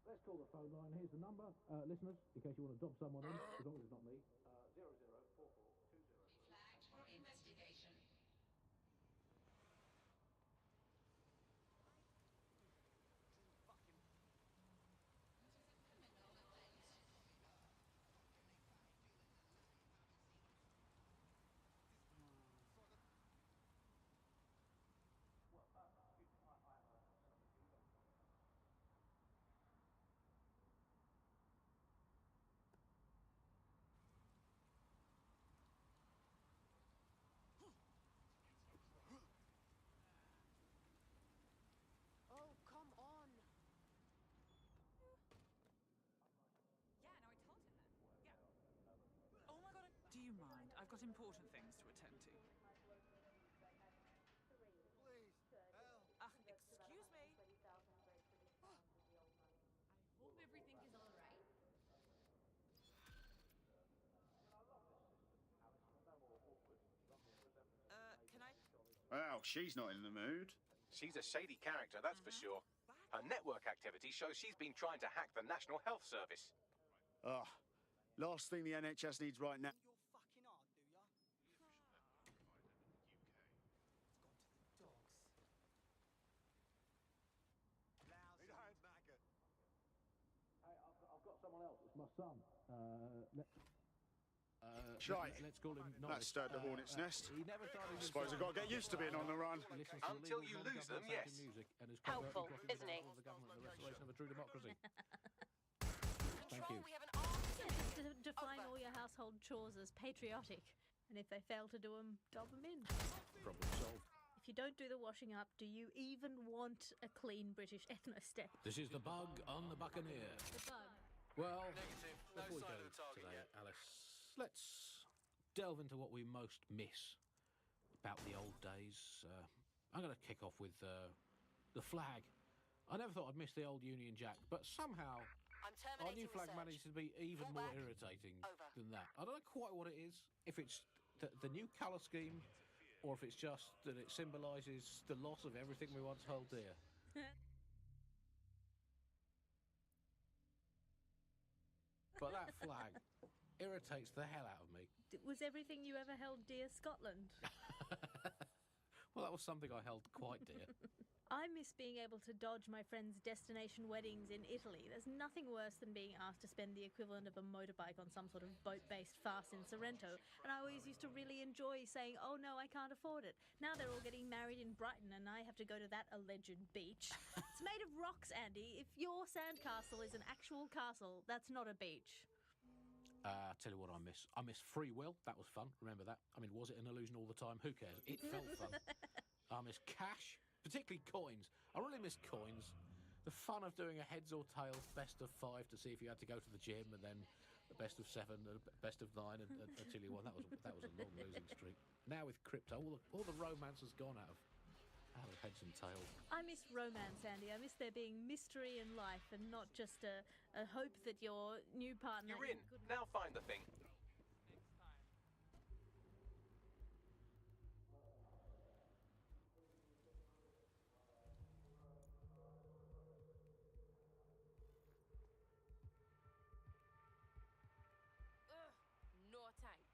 Let's call the phone line. Here's the number. Listeners, in case you want to dob someone in, as long as it's not me, 004420. Flagged for investigation. Oh, come on. Yeah, no, I told him that. Yeah. Oh my god. Do you mind? I've got important things to attend to. Please, help. Excuse me. I hope everything is all right. Can I? Well, she's not in the mood. She's a shady character, that's for sure. Her network activity shows she's been trying to hack the National Health Service. Ugh. Last thing the NHS needs right now. Your fucking art, do ya? Dogs. Lousy. Need a hand, maggot. Hey, I've got someone else. It's my son. Let's call him That stirred the hornet's nest. He never started I suppose I've got to get used to being on the run. Until you lose them, yes. Helpful, isn't he? The government and the restoration of a true democracy. Thank you. To define all your household chores as patriotic, and if they fail to do them, dob them in. Problem solved. If you don't do the washing up, do you even want a clean British ethno-step? This is the bug on the Buccaneer. The bug. Well, Negative. No before we sign go of the target today, yet. Alice, let's delve into what we most miss about the old days. I'm going to kick off with the flag. I never thought I'd miss the old Union Jack, but somehow our new flag managed to be even more irritating than that. I don't know quite what it is, if it's the new colour scheme, or if it's just that it symbolises the loss of everything we once held dear. But that flag irritates the hell out of me. Was everything you ever held dear Scotland? Well, that was something I held quite dear. I miss being able to dodge my friends' destination weddings in Italy. There's nothing worse than being asked to spend the equivalent of a motorbike on some sort of boat-based farce in Sorrento, and I always used to really enjoy saying, oh no, I can't afford it. Now they're all getting married in Brighton and I have to go to that alleged beach. It's made of rocks, Andy. If your sandcastle is an actual castle, that's not a beach. Tell you what I miss. I miss free will. That was fun. Remember that? I mean, was it an illusion all the time? Who cares? It felt fun. I miss cash. Particularly coins. I really miss coins. The fun of doing a heads or tails best of 5 to see if you had to go to the gym, and then a best of 7, a best of 9 until you won. That was a long losing streak. Now with crypto, all the romance has gone out of heads and tails. I miss romance, Andy. I miss there being mystery in life and not just a hope that your new partner... You're in. Now find the thing. No thanks.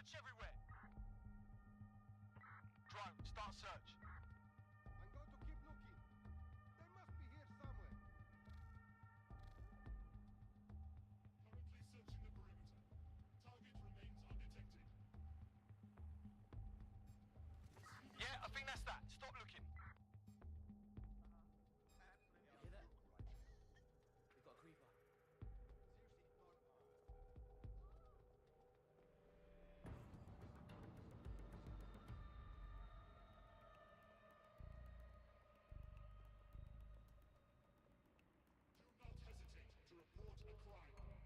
Search everywhere. Drone, start search. I'm going to keep looking. They must be here somewhere. Currently searching the perimeter. Target remains undetected. Yeah, I think that's that. Stop looking. You hear that? We've got a creeper. Do not hesitate to report a crime.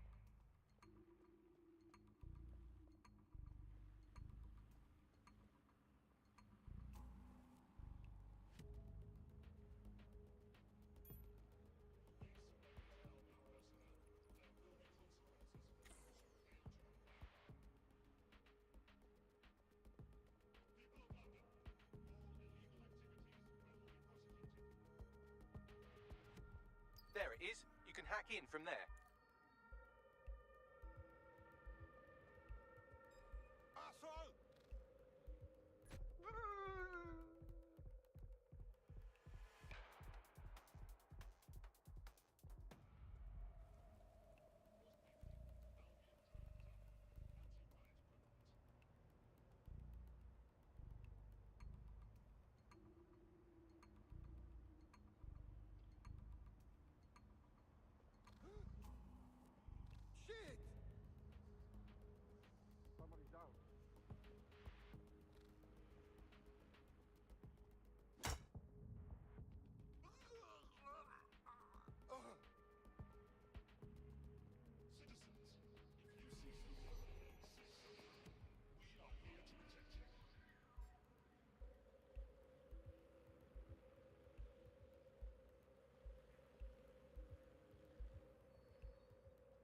There it is. You can hack in from there. Asshole! Shit! Somebody's down. Citizens, if you see something, say so. We are here to protect you.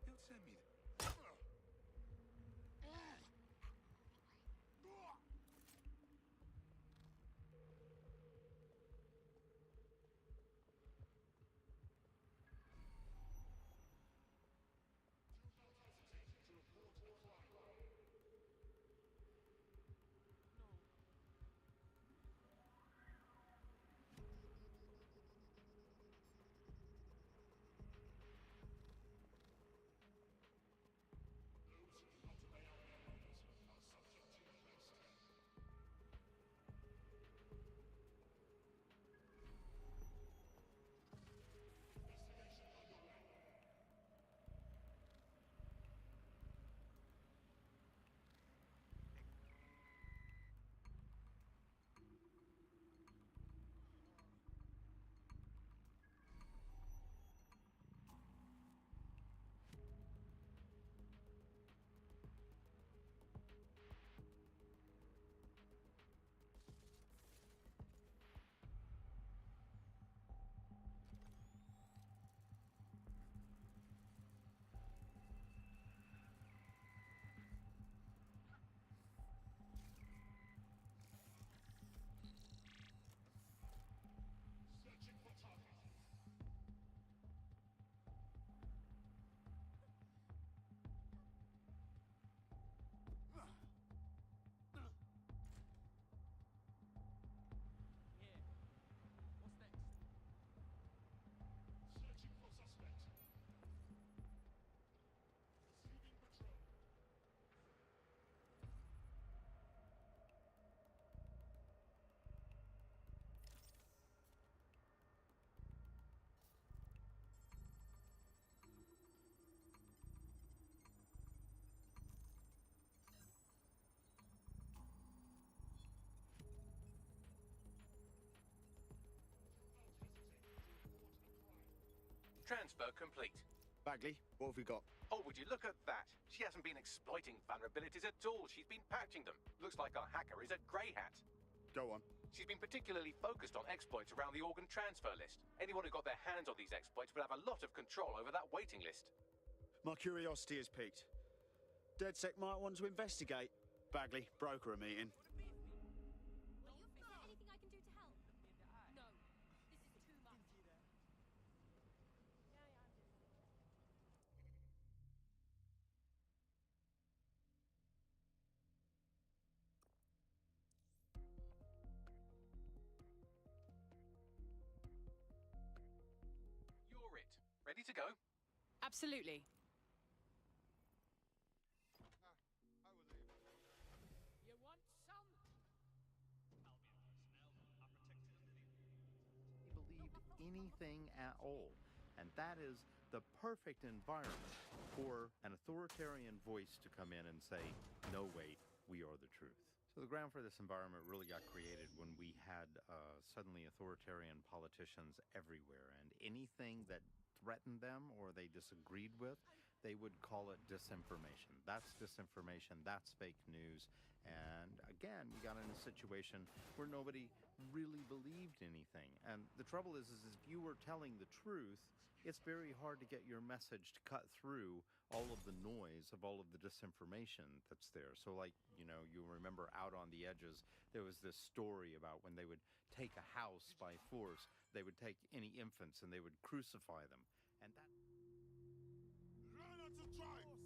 He'll send me. Searching for target. Here. What's next? Searching for suspect. Receiving patrol. Transfer complete. Bagley, what have we got? Oh, would you look at that? She hasn't been exploiting vulnerabilities at all. She's been patching them. Looks like our hacker is a grey hat. Go on. She's been particularly focused on exploits around the organ transfer list. Anyone who got their hands on these exploits would have a lot of control over that waiting list. My curiosity has piqued. DedSec might want to investigate. Bagley, broker a meeting. Is there anything I can do to help? No. This is too much. go? Absolutely. You want some? Believed anything at all. And that is the perfect environment for an authoritarian voice to come in and say, no, wait, we are the truth. So the ground for this environment really got created when we had suddenly authoritarian politicians everywhere, and anything that threatened them or they disagreed with, they would call it disinformation. That's disinformation, that's fake news. And again, we got in a situation where nobody really believed anything. And the trouble is if you were telling the truth, it's very hard to get your message to cut through all of the noise of all of the disinformation that's there. So like, you know, you remember Out on the Edges, there was this story about when they would take a house by force, they would take any infants and they would crucify them. And that... Learn how to drive!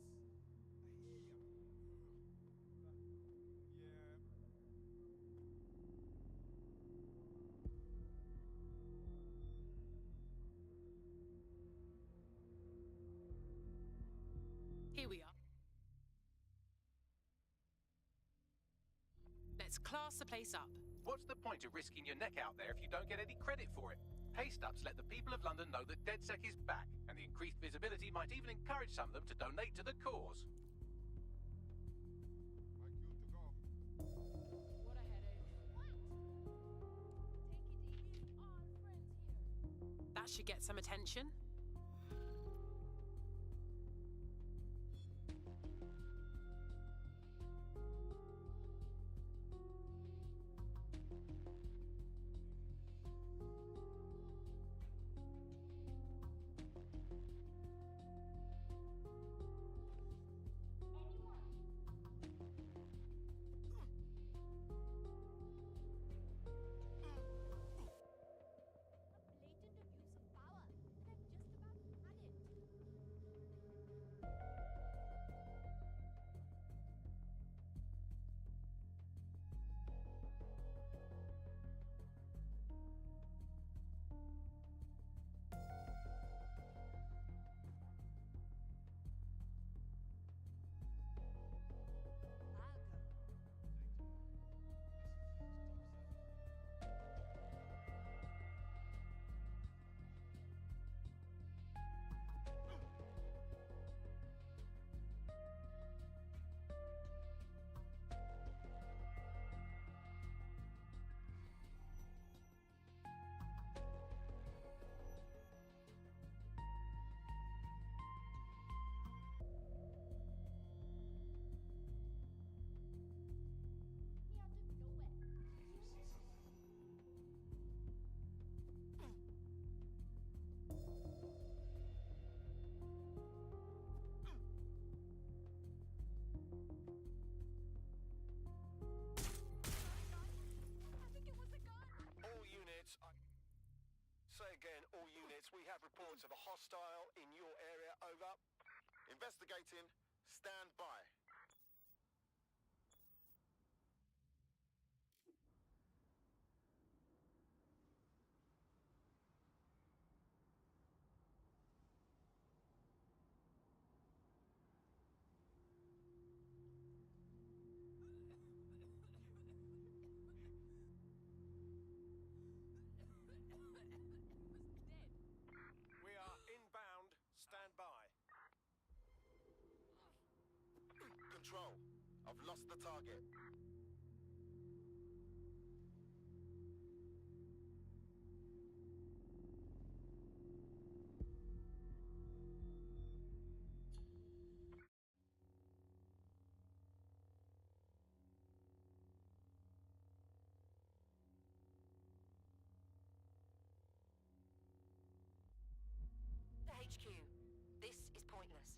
Here we are. Let's class the place up. What's the point of risking your neck out there if you don't get any credit for it? Pay stubs let the people of London know that DedSec is back, and the increased visibility might even encourage some of them to donate to the cause. What a headache. That should get some attention. Say again, all units, we have reports of a hostile in your area, over. Investigating, stand by. We are inbound, stand by. Control, I've lost the target. The HQ. This is pointless.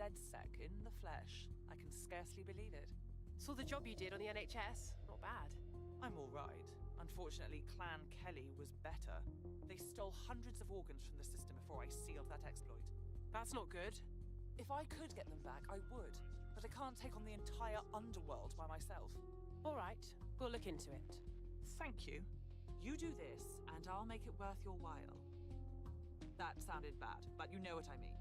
DedSec in the flesh. I can scarcely believe it. Saw the job you did on the NHS. Not bad. I'm all right. Unfortunately, Clan Kelly was better. They stole hundreds of organs from the system before I sealed that exploit. That's not good. If I could get them back, I would. But I can't take on the entire underworld by myself. All right. We'll look into it. Thank you. You do this, and I'll make it worth your while. That sounded bad, but you know what I mean.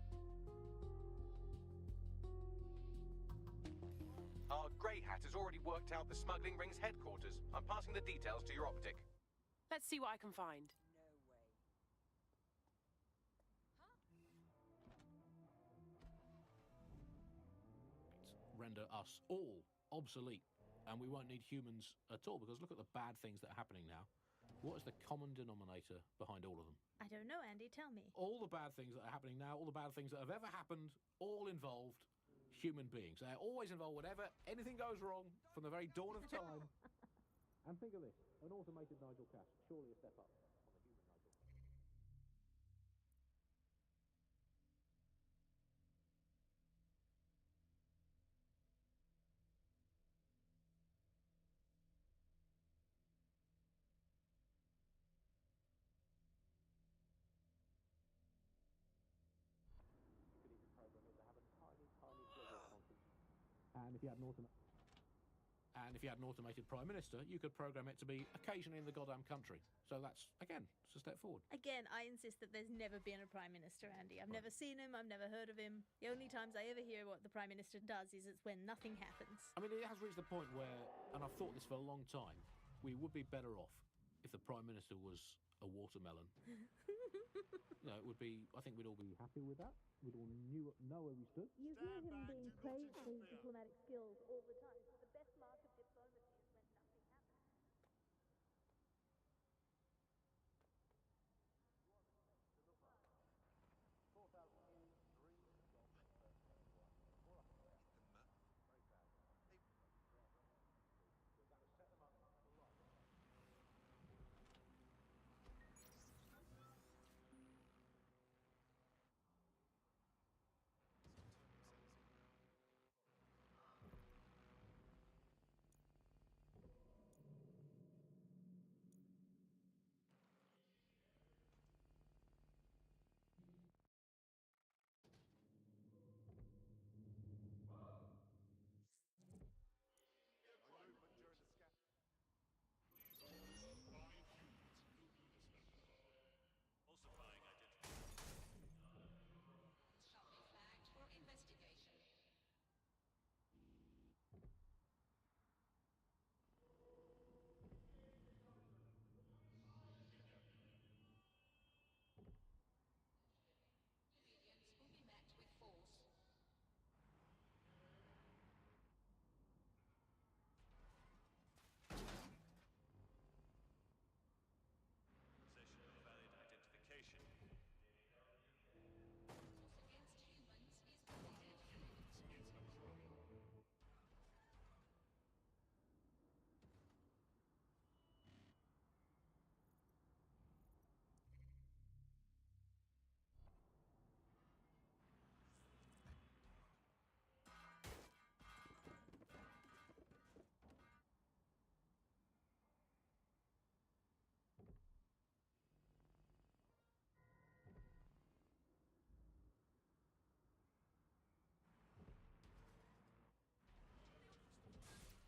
Our Grey Hat has already worked out the smuggling ring's headquarters. I'm passing the details to your optic. Let's see what I can find. Render us all obsolete, and we won't need humans at all, because look at the bad things that are happening now. What is the common denominator behind all of them? I don't know, Andy, tell me. All the bad things that are happening now, all the bad things that have ever happened, all involved human beings. They're always involved whenever anything goes wrong from the very dawn of time. And think of this, an automated Nigel Cass, surely a step up on the human Nigel Cass. You could even program it to have a tiny, tiny sliver of conscience. And if you had an automated prime minister, you could program it to be occasionally in the goddamn country. So that's, again, it's a step forward. Again, I insist that there's never been a Prime Minister, Andy. I've never seen him, I've never heard of him. The only times I ever hear what the Prime Minister does is it's when nothing happens. I mean, it has reached the point where, and I've thought this for a long time, we would be better off if the Prime Minister was a watermelon. You know, it would be, I think we'd all be happy with that. We'd all know where we stood. You hear him being praised for his diplomatic skills all the time, so the best mark of diplomacy is when nothing happens.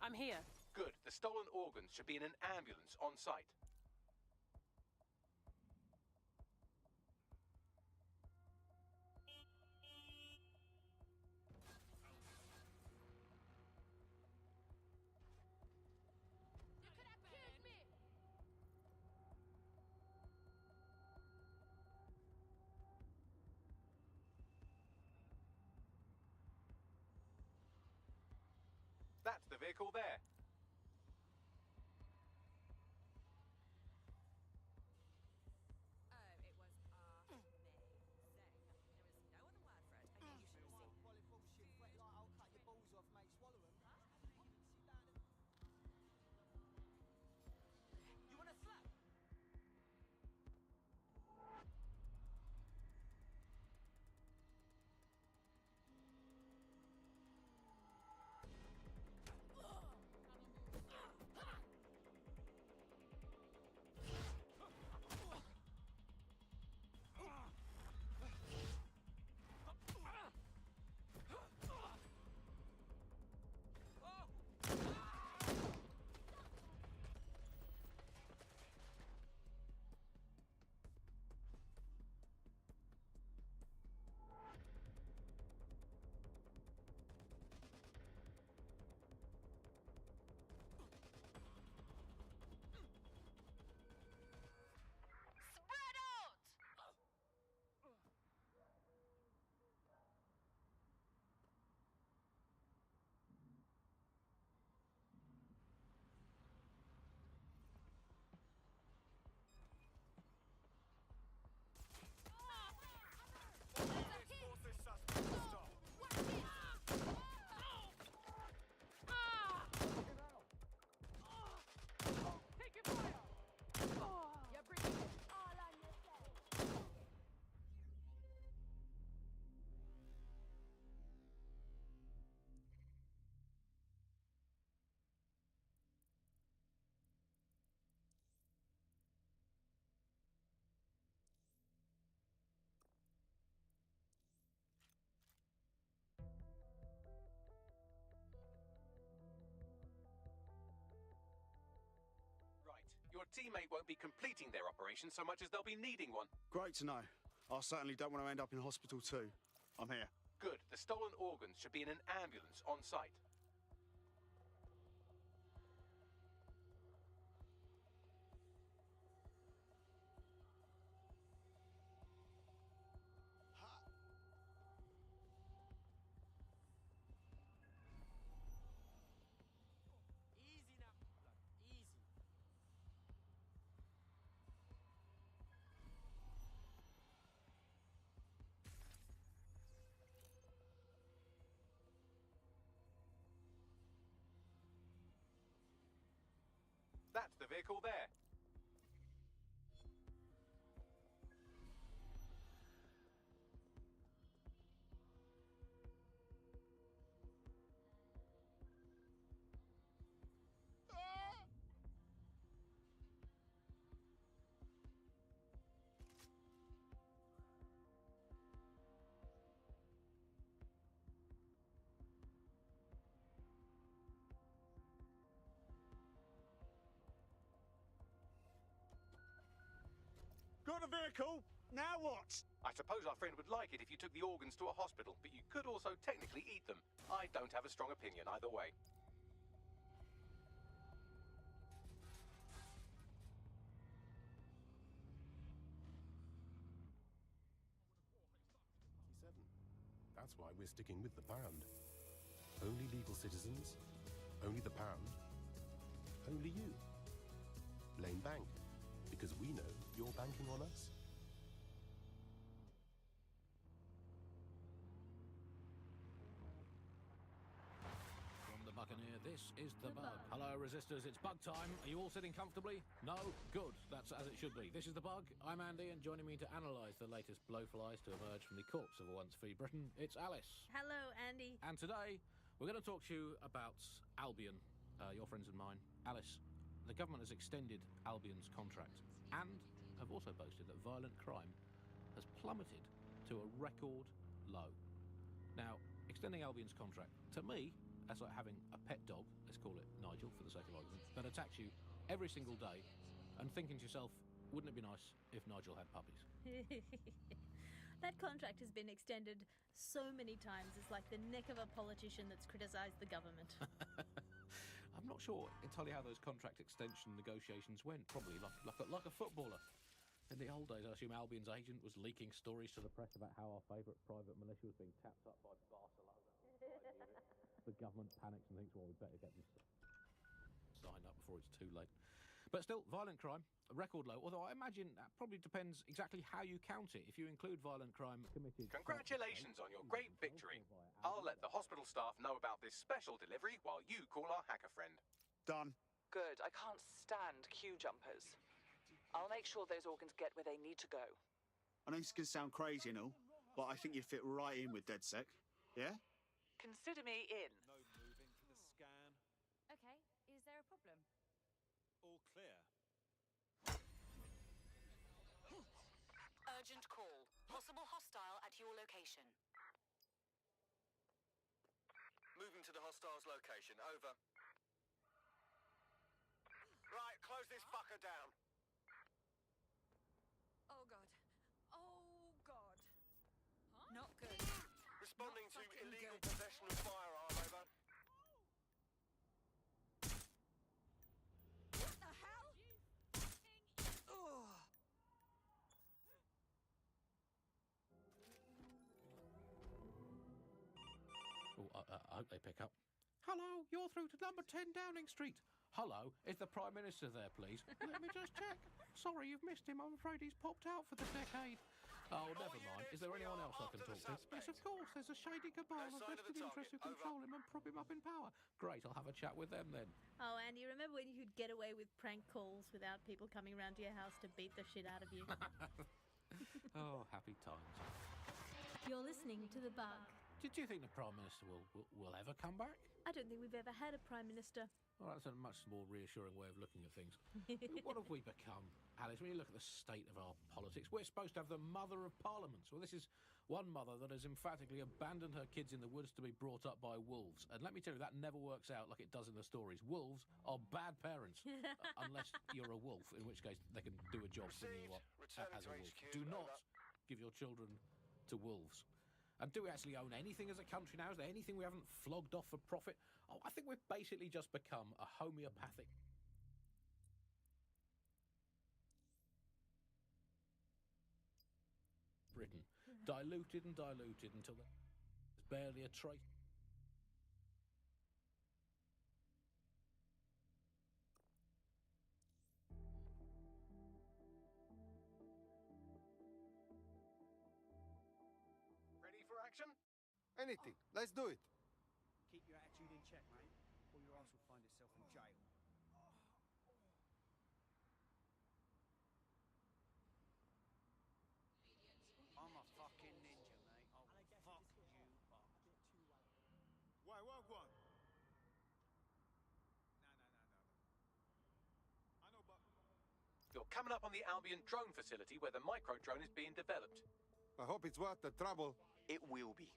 I'm here. Good. The stolen organs should be in an ambulance on site. That's the vehicle there. your teammate won't be completing their operation so much as they'll be needing one. Great to know. I certainly don't want to end up in hospital too. I'm here. Good. The stolen organs should be in an ambulance on site. Easy now, blood. Easy. That's the vehicle there. Got a vehicle. Now what? I suppose our friend would like it if you took the organs to a hospital, but you could also technically eat them. I don't have a strong opinion either way. That's why we're sticking with the pound. Only legal citizens, only the pound, only you. Lane Bank, because we know you're banking on us. From the Buccaneer, this is the Bug. Hello, Resistors, it's Bug time. Are you all sitting comfortably? No? Good. That's as it should be. This is the Bug. I'm Andy, and joining me to analyse the latest blowflies to emerge from the corpse of a once free Britain, it's Alice. Hello, Andy. And today, we're going to talk to you about Albion, your friends and mine. Alice, the government has extended Albion's contract and have also boasted that violent crime has plummeted to a record low. Now, extending Albion's contract, to me, that's like having a pet dog, let's call it Nigel for the sake of argument, that attacks you every single day and thinking to yourself, wouldn't it be nice if Nigel had puppies? That contract has been extended so many times, it's like the neck of a politician that's criticised the government. I'm not sure entirely how those contract extension negotiations went. Probably like a footballer. In the old days, I assume Albion's agent was leaking stories to the press about how our favourite private militia was being tapped up by Barcelona. The government panics and thinks, well, we better get them signed up before it's too late. But still, violent crime, a record low. Although I imagine that probably depends exactly how you count it. If you include violent crime committed... Congratulations on your great victory. I'll let the hospital staff know about this special delivery while you call our hacker friend. Done. Good. I can't stand queue jumpers. I'll make sure those organs get where they need to go. I know this can sound crazy and all, but I think you fit right in with DedSec. Yeah? Consider me in. No moving for the scan. Okay, is there a problem? All clear. Urgent call. Possible hostile at your location. Moving to the hostile's location. Over. Right, close this fucker down. Oh god. Oh god. Not good. Responding Not to fucking illegal good. possession of firearm. Over. What the hell? Ugh. Oh, I hope they pick up. Hello, you're through to number 10 Downing Street. Hello, is the Prime Minister there, please? Let me just check. Sorry, you've missed him. I'm afraid he's popped out for the decade. Oh, never mind. Is there anyone else I can talk to? Yes, of course. There's a shady cabal of vested interests who control him and prop him up in power. Great, I'll have a chat with them then. Oh, Andy, remember when you could get away with prank calls without people coming round to your house to beat the shit out of you? Oh, happy times. You're listening to The Bug. Did you think the Prime Minister will ever come back? I don't think we've ever had a Prime Minister. Well, that's a much more reassuring way of looking at things. What have we become, Alice? When you look at the state of our politics, we're supposed to have the mother of parliaments. Well, this is One mother that has emphatically abandoned her kids in the woods to be brought up by wolves. And let me tell you, that never works out like it does in the stories. Wolves are bad parents, unless you're a wolf, in which case they can do a job for you as a wolf. Do not give your children to wolves. And do we actually own anything as a country now? Is there anything we haven't flogged off for profit? Oh, I think we've basically just become a homeopathic... Britain. Diluted and diluted until there's barely a trace. Ready for action? Anything. Let's do it. Keep your attitude in check, mate, or your ass will find itself in jail. I'm a fucking ninja, mate. I'll fuck you up. Why, what one? I know, but... You're coming up on the Albion drone facility where the micro drone is being developed. I hope it's worth the trouble. It will be.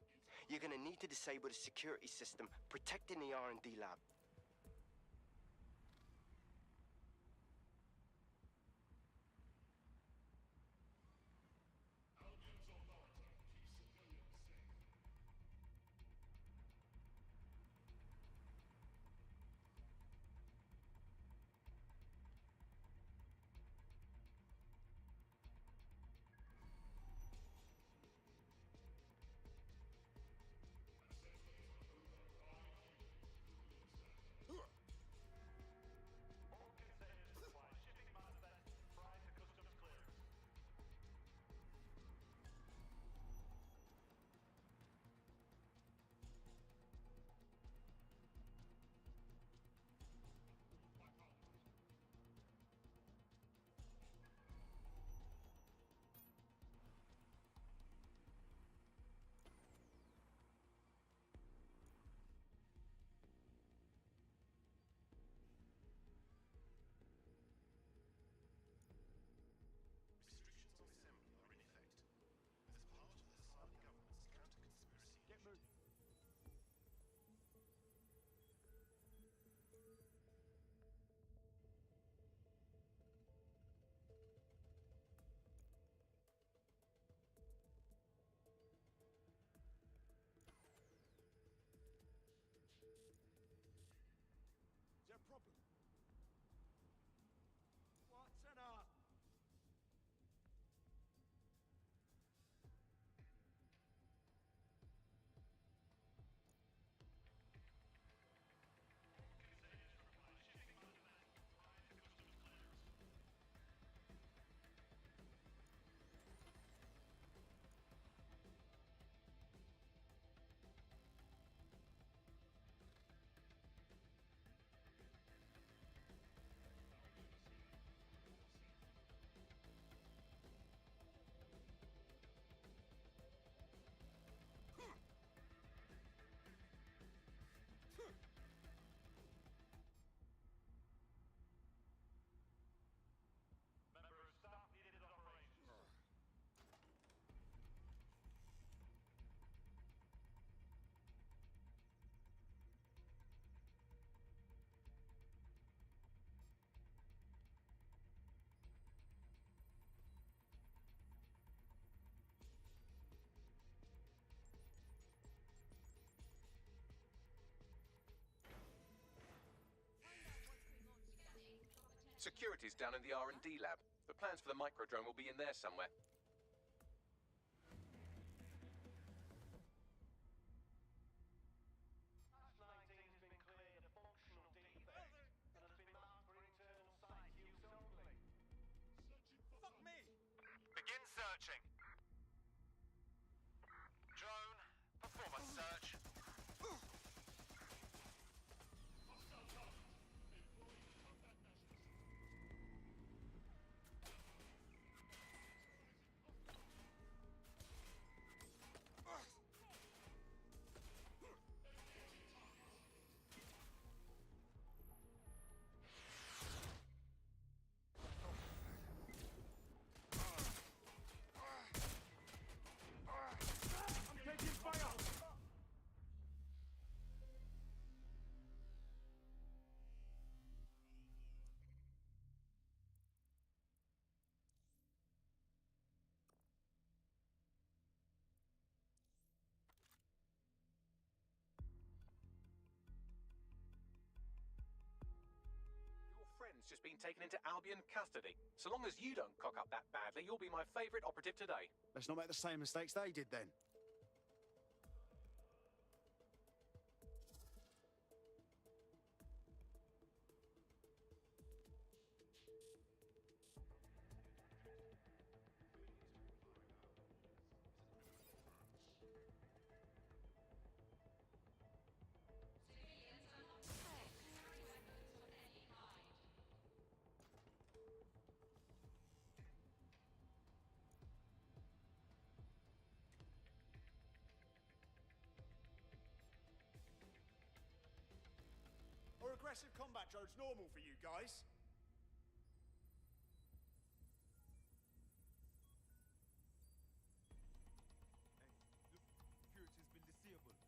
You're gonna need to disable the security system protecting the R&D lab. Security's down in the R&D lab. The plans for the micro drone will be in there somewhere. Fuck me! Begin searching. Drone, perform a search. civilian's just been taken into Albion custody. So long as you don't cock up that badly, you'll be my favourite operative today. Let's not make the same mistakes they did then. Are aggressive combat drones normal for you guys? Security has been disabled.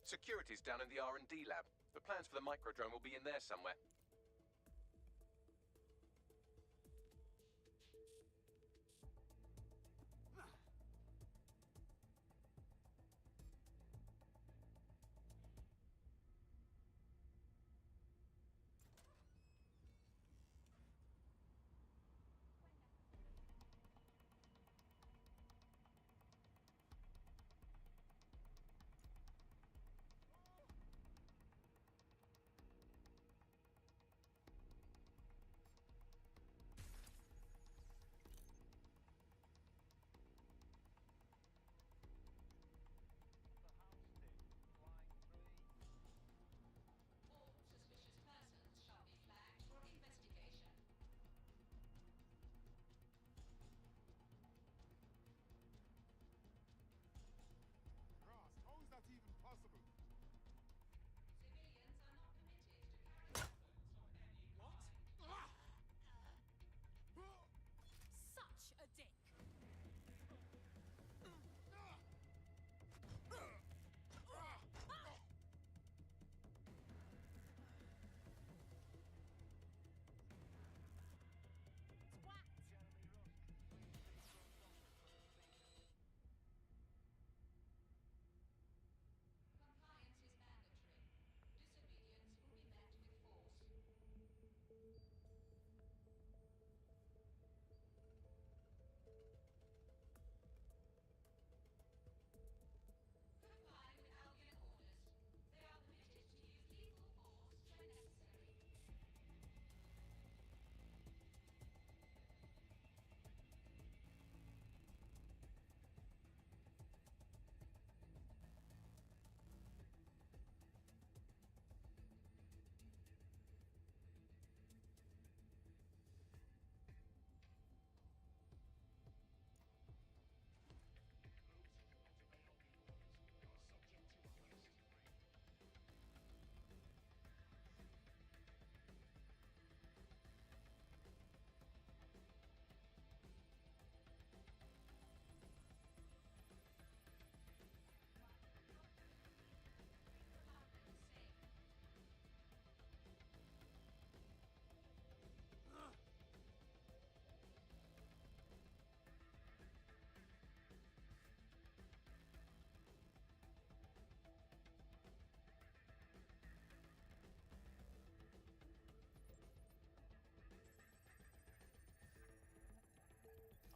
Security's down in the R&D lab. The plans for the microdrone will be in there somewhere. How is that even possible? Such a dick.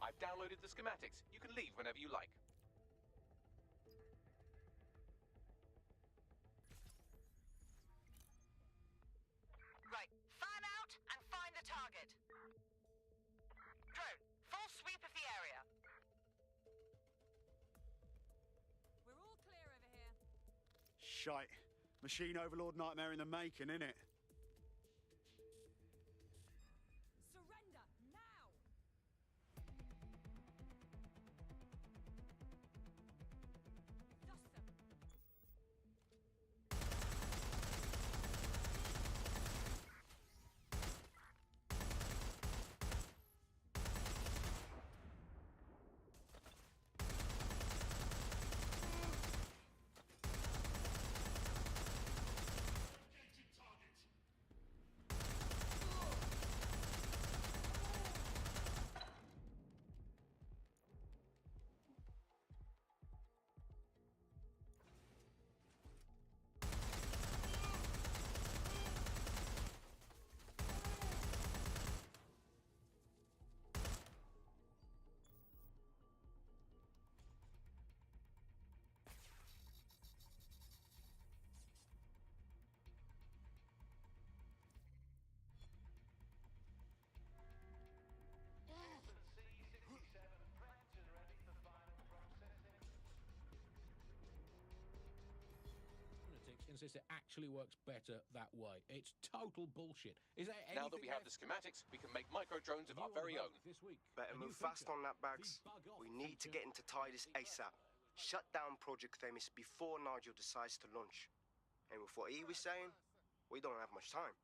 I've downloaded the schematics. You can leave whenever you like. Right, fan out and find the target. Drone, full sweep of the area. We're all clear over here. Shite. Machine overlord nightmare in the making, innit? Surrender now. Dust them. insists it actually works better that way. It's total bullshit. Is there anything Now that we have the schematics, we can make micro-drones of our very own. this week? Better move fast on that, Bags. We need to get into Titus ASAP. Shut down Project Themis before Nigel decides to launch. And with what he was saying, we don't have much time.